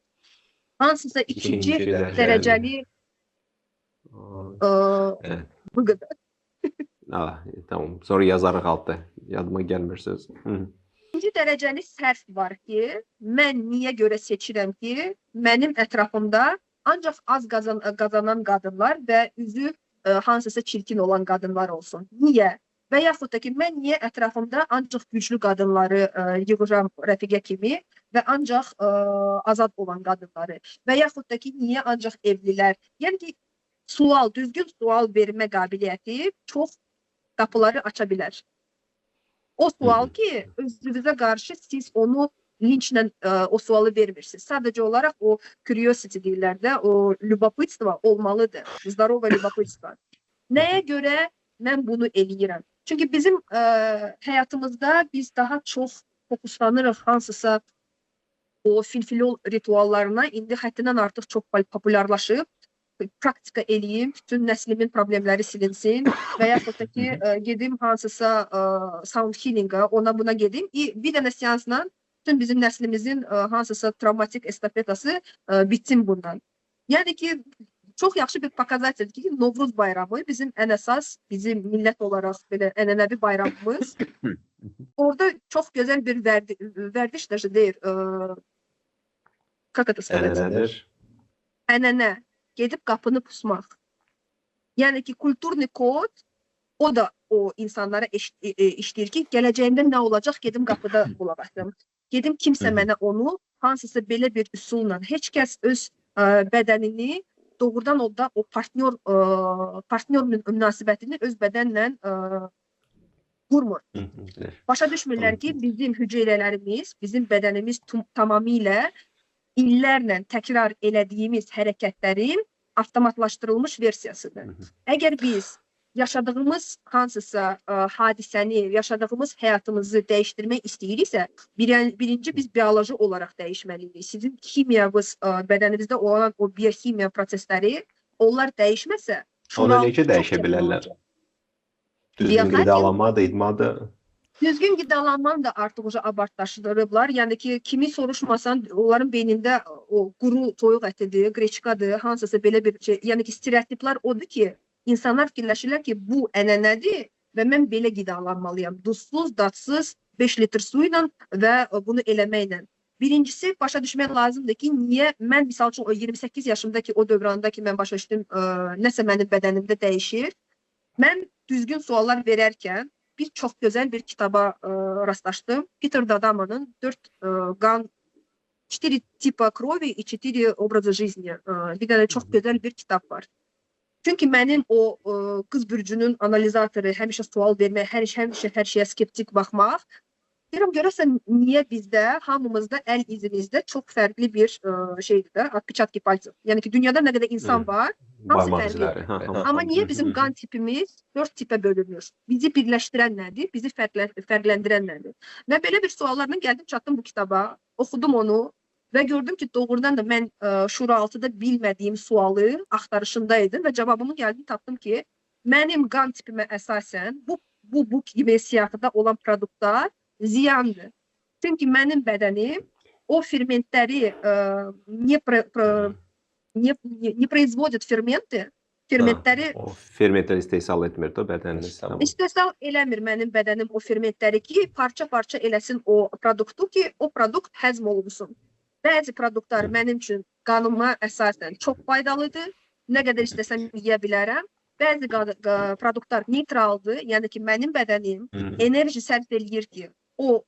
Hansısa ikinci dərəcəli vıqıda. Tamam, sonra yazarıq altda. Yadıma gəlmir söz. İkinci dərəcəli sərf var ki, mən niyə görə seçirəm ki, mənim ətrafımda ancaq az qazanan qadınlar və üzü hansısa çirkin olan qadınlar olsun. Niyə? Və yaxud da ki, mən niyə ətrafımda ancaq güclü qadınları yığıram rəfiqə kimi və ancaq azad olan qadınları və yaxud da ki, niyə ancaq evlilər? Yəni ki, düzgün sual vermə qabiliyyəti çox qapıları aça bilər. O sual ki, özünüzə qarşı siz onu linçlə o sualı vermirsiniz. Sadəcə olaraq o curiosity deyirlər də, o любопытство olmalıdır. Здоровое любопытство. Nəyə görə mən bunu eləyirəm? Çünki bizim həyatımızda biz daha çox fokuslanırıq hansısa o filfilo rituallarına, indi həddindən artıq çox populyarlaşıb, praktika eləyim, bütün nəslimin problemləri silinsin və yaxud da ki, gedim hansısa sound healing'a, ona buna gedim. Bir dənə seansla bütün bizim nəslimizin hansısa travmatik estafetası bitsin bundan. Yəni ki, çox yaxşı bir pokazateldir ki, Novruz bayramı bizim ən əsas, bizim millət olaraq belə ənənəvi bayramımız. Orada çox gözəl bir vərdiş də deyir. Ənənə. Gedib qapını pusmaq. Yəni ki, kulturni kod o da o insanlara işləyir ki, gələcəyimdə nə olacaq, gedim qapıda qulaq asım. Gedim kimsə mənə onu hansısa belə bir üsulla, heç kəs öz bədənini doğrudan o partnyor münasibətini öz bədənlə qurmur. Başa düşmürlər ki, bizim hüceyrələrimiz, bizim bədənimiz tamamilə illərlə təkrar elədiyimiz hərəkətlərin avtomatlaşdırılmış versiyasıdır. Əgər biz yaşadığımız hansısa hadisəni, yaşadığımız həyatımızı dəyişdirmək istəyiriksə, birinci biz bioloji olaraq dəyişməliyik. Sizin kimyavız, bədəninizdə olan o biokimiya prosesləri, onlar dəyişməsə... Onu necə dəyişə bilərlər? Düzgün qidalanmadır, idmandır. Düzgün qidalanmanı da artıq abartlaşdırıblar. Yəni ki, kimi soruşmasan, onların beynində o quru toyuq ətidir, qreçkadır, hansısa belə bir şey. Yəni ki, stereotiplər odur ki, insanlar fikirləşirlər ki, bu ənənədir və mən belə qidalanmalıyam. Duzsuz, dadsız, 5 litr su ilə və bunu eləməklə. Birincisi, başa düşmək lazımdır ki, niyə mən, misal üçün, o 28 yaşımdakı o dövranda ki, mən başa düşdüm, nəsə mənim bədənimdə dəyişir. Mən düzgün suallar verərkən bir çox gözəl bir kitaba rastlaşdım. Peter Dadamanın 4 tipa krovi и 4 образа жизни. Bir dənə çox gözəl bir kitab var. Çünki mənim o qız bürcünün analizatoru həmişə sual vermək, həmişə hər şeyə skeptik baxmaq. Deyirəm, görəsən niyə bizdə, hamımızda, əl izimizdə çox fərqli bir şeydir də, atpıçatki palcı. Yəni ki, dünyada nə qədər insan var, hamısı fərqli. Amma niyə bizim qan tipimiz 4 tipə bölünür? Bizi birləşdirən nədir? Bizi fərqləndirən nədir? Və belə bir suallarla gəldim, çatdım bu kitaba, oxudum onu və gördüm ki, doğrudan da mən şura altıda bilmədiyim sualı axtarışındaydım və cavabımı gəldim, tapdım ki, mənim qan tipimə əsasən bu kimi siyahıda olan produktlar ziyandır. Çünki mənim bədənim o fermentləri не производит fermentləri o fermentləri istehsal etmir də bədəniniz. İstehsal eləmir mənim bədənim o fermentləri ki, parça-parça eləsin o produktu ki, o produkt həzm olunsun. Bəzi produktlar mənim üçün qanıma əsasən çox faydalıdır. Nə qədər istəsəm yeyə bilərəm. Bəzi produktlar neytraldır, yəni ki, mənim bədənim enerji sərf eləyir ki, o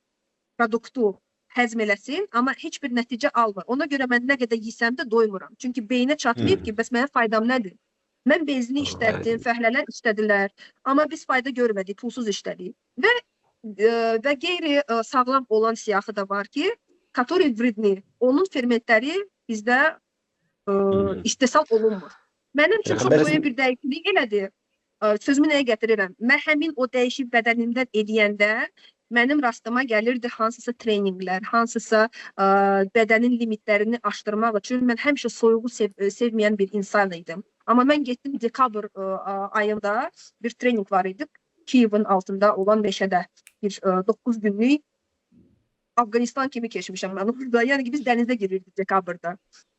produktu həzm eləsin, amma heç bir nəticə almır. Ona görə mən nə qədər yesəm də doymuram. Çünki beynə çatmayıb ki, bəs mənim faydam nədir? Mən benzini işlətdim, fəhlələr işlədilər, amma biz fayda görmədik, pulsuz işlədik. Və qeyri sağlam olan siyahı da var ki, который вредны. Onun fermentləri bizdə istehsal olunmur. Mənim üçün çox böyük bir dəyişiklik elədi. Sözümü nəyə gətirirəm? Mən həmin o dəyişik bədənimdən edəndə mənim rastıma gəlirdi hansısa treninqlər, hansısa bədənin limitlərini aşdırmaq üçün. Mən həmişə soyuğu sevməyən bir insan idim. Amma mən getdim dekabr ayında bir treninq var idi. Kiyevin altında olan meşədə bir 9 günlük Afqanistan kimi keçmişəm mən orada. Yəni ki, biz dənizə girirdik dekabrda,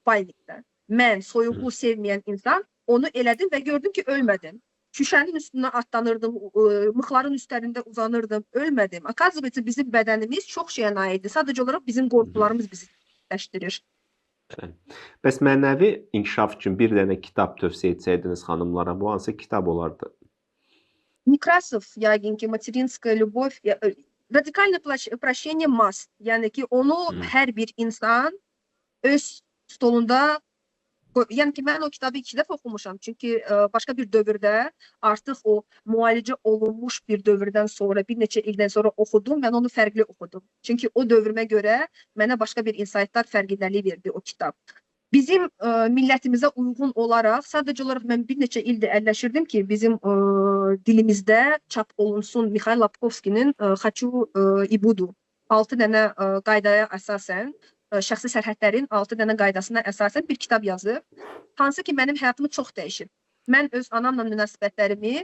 Palnikdə. Mən soyuğu sevməyən insan onu elədim və gördüm ki, ölmədim. Şüşənin üstünə atlanırdım, mıxların üstlərində uzanırdım, ölmədim. Akazivətə bizim bədənimiz çox şeyə aiddir. Sadəcə olaraq bizim qorxularımız bizi dəşdirir. Bəs mənəvi inkişaf üçün bir dənə kitab tövsiyə etsəydiniz xanımlara, bu hansı kitab olardı? Nekrasov, yəqin ki, Materinskaya любовь, Radikal prощение масс. Yəni ki, onu hər bir insan öz stolunda, yəni ki, mən o kitabı 2 dəfə oxumuşam. Çünki başqa bir dövrdə artıq o müalicə olunmuş bir dövrdən sonra, bir neçə ildən sonra oxudum. Mən onu fərqli oxudum. Çünki o dövrümə görə mənə başqa bir insightlar, fərqlilik verdi o kitab. Bizim millətimizə uyğun olaraq, sadəcə olaraq mən bir neçə ildə əlləşirdim ki, bizim dilimizdə çap olunsun Mikhail Lapkovskinin Хочу и буду. 6 dənə qaydaya əsasən, şəxsi sərhədlərin 6 dənə qaydasına əsasən bir kitab yazıb. Hansı ki, mənim həyatımı çox dəyişib. Mən öz anamla münasibətlərimi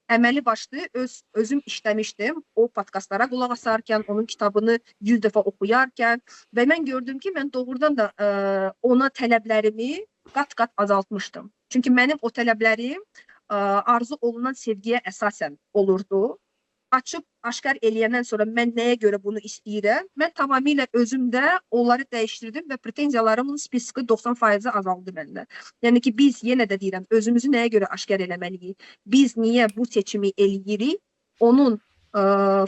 əməli başlı özüm işləmişdim. O podkastlara qulaq asarkən, onun kitabını 100 dəfə oxuyarkən və mən gördüm ki, mən doğrudan da ona tələblərimi qat-qat azaltmışdım. Çünki mənim o tələblərim arzu olunan sevgiyə əsasən olurdu. Açıb, aşkar eləyəndən sonra mən nəyə görə bunu istəyirəm? Mən tamamilə özümdə onları dəyişdirdim və pretenziyalarımın spesifiki 90% azaldı məndə. Yəni ki, biz yenə də deyirəm, özümüzü nəyə görə aşkar eləməliyik? Biz niyə bu seçimi eləyirik? Onun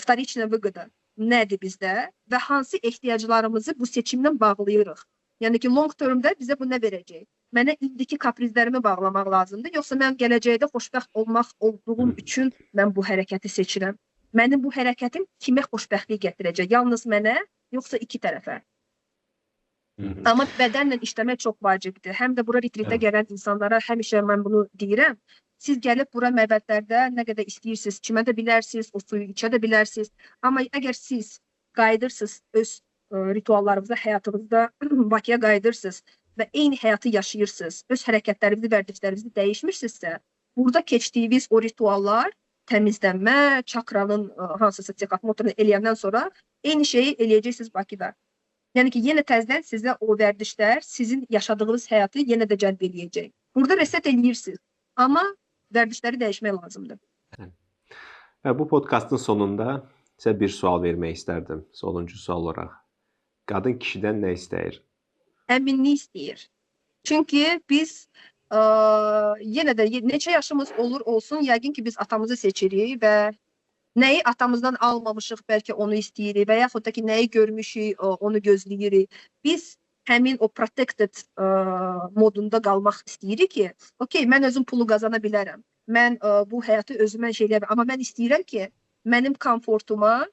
вторичная выгода nədir bizdə və hansı ehtiyaclarımızı bu seçimlə bağlayırıq? Yəni ki, long termdə bizə bu nə verəcək? Mənə indiki kaprizlərimi bağlamaq lazımdır, yoxsa mən gələcəkdə xoşbəxt olduğum üçün mən bu hərəkəti seçirəm? Mənim bu hərəkətim kimə xoşbəxtlik gətirəcək? Yalnız mənə, yoxsa iki tərəfə? Amma bədənlə işləmək çox vacibdir. Həm də bura retreatə gələn insanlara həmişə mən bunu deyirəm. Siz gəlib bura məbədlərdə nə qədər istəyirsiniz, kimə də bilərsiniz, o suyu içə də bilərsiniz. Amma əgər siz qayıdırsınız öz rituallarınızda, həyatınızda Bakıya qayıdırsınız və eyni həyatı yaşayırsınız, öz hərəkətlərinizi, vərdişlərinizi dəyişmirsinizsə, burada keçdiyiniz o rituallar, təmizlənmə, çakranın hansısa texatmotorunu eləyəndən sonra eyni şeyi eləyəcəksiniz Bakıda. Yəni ki, yenə təzdən sizə o vərdişlər sizin yaşadığınız həyatı yenə də cəlb eləyəcək. Burada reset eləyirsiniz, amma vərdişləri dəyişmək lazımdır. Və bu podkastın sonunda sizə bir sual vermək istərdim, sonuncu sual olaraq. Qadın kişidən nə istəyir? Əminlik istəyir. Çünki biz yenə də neçə yaşımız olur olsun, yəqin ki, biz atamızı seçirik və nəyi atamızdan almamışıq, bəlkə onu istəyirik və yaxud da ki, nəyi görmüşük, onu gözləyirik. Biz həmin o protected modunda qalmaq istəyirik ki, okey, mən özüm pulu qazana bilərəm. Mən bu həyatı özümə şey eləyəm. Amma mən istəyirəm ki, mənim komfortuma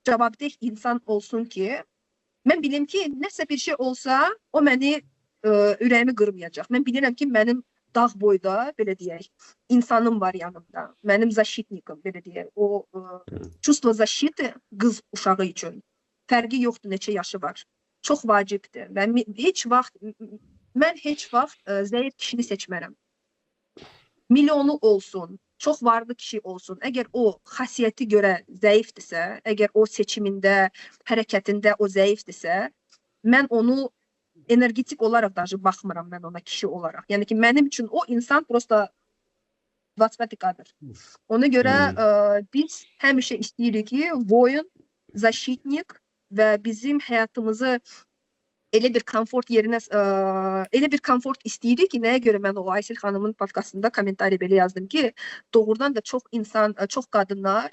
cavabdeh insan olsun ki, mən bilim ki, nəsə bir şey olsa, o məni ürəyimi qırmayacaq. Mən bilirəm ki, mənim dağ boyda, belə deyək, insanım var yanımda. Mənim zaşitnikim, belə deyək. O çustvo zaşiti qız uşağı üçün fərqi yoxdur, neçə yaşı var. Çox vacibdir. Mən heç vaxt zəif kişini seçmərəm. Milyonu olsun, çox varlı kişi olsun. Əgər o xasiyyəti görə zəifdirsə, əgər o seçimində, hərəkətində o zəifdirsə, mən onu energetik olaraq dahi baxmıram mən ona kişi olaraq. Yəni ki, mənim üçün o insan prosta 25 kadr. Ona görə biz həmişə istəyirik ki, voyun, zaşitnik və bizim həyatımızı elə bir komfort yerinə elə bir komfort istəyirik ki, nəyə görə mən o Aysil xanımın podkastında kommentari belə yazdım ki, doğrudan da çox insan, çox qadınlar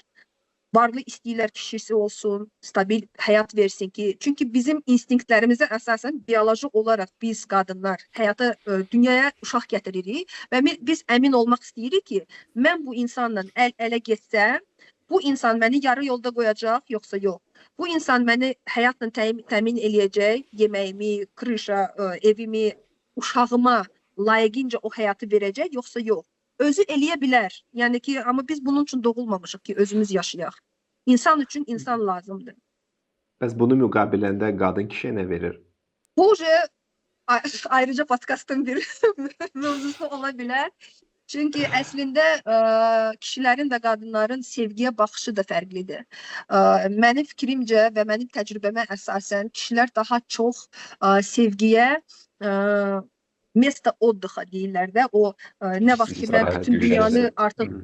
varlı istəyirlər kişisi olsun, stabil həyat versin ki, çünki bizim instinktlərimizə əsasən bioloji olaraq biz qadınlar həyata, dünyaya uşaq gətiririk və biz əmin olmaq istəyirik ki, mən bu insanla əl-ələ getsəm, bu insan məni yarı yolda qoyacaq, yoxsa yox. Bu insan məni həyatla təmin eləyəcək, yeməyimi, krişa, evimi, uşağıma layiqincə o həyatı verəcək, yoxsa yox. Özü eləyə bilər. Yəni ki, amma biz bunun üçün doğulmamışıq ki, özümüz yaşayaq. İnsan üçün insan lazımdır. Bəs bunun müqabiləndə qadın kişiyə nə verir? Bu ayrıca podkastın bir mövzusu ola bilər. Çünki əslində kişilərin və qadınların sevgiyə baxışı da fərqlidir. Mənim fikrimcə və mənim təcrübəmə əsasən kişilər daha çox sevgiyə место отдыха deyirlər də. O nə vaxt ki mən bütün dünyanı artıq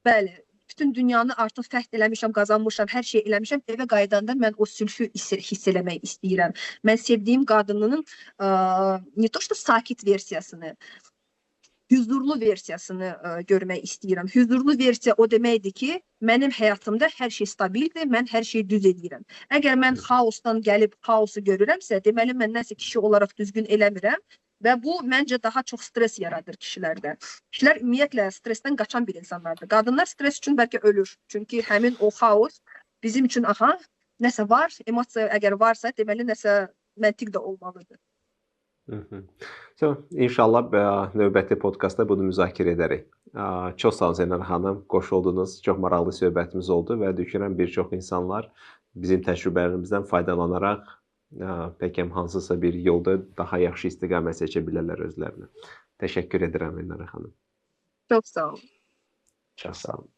bəli, bütün dünyanı artıq fəth eləmişəm, qazanmışam, hər şey eləmişəm, evə qayıdanda mən o sülhü hiss eləmək istəyirəm. Mən sevdiyim qadının ne то что sakit versiyasını, hüzurlu versiyasını görmək istəyirəm. Hüzurlu versiya o deməkdir ki, mənim həyatımda hər şey stabildir, mən hər şeyi düz edirəm. Əgər mən xaosdan gəlib xaosu görürəmsə, deməli mən nəsə kişi olaraq düzgün eləmirəm və bu məncə daha çox stres yaradır kişilərdə. Kişilər ümumiyyətlə stresdən qaçan bir insanlardır. Qadınlar stres üçün bəlkə ölür. Çünki həmin o xaos bizim üçün nəsə var, emosiya əgər varsa, deməli nəsə məntiq də olmalıdır. İnşallah növbəti podkastda bunu müzakirə edərik. Çox sağ olun Zeynal xanım, qoşuldunuz. Çox maraqlı söhbətimiz oldu və düşünürəm bir çox insanlar bizim təcrübələrimizdən faydalanaraq bəlkə hansısa bir yolda daha yaxşı istiqamət seçə bilərlər özlərinə. Təşəkkür edirəm Zeynal xanım. Çox sağ olun. Çox sağ olun.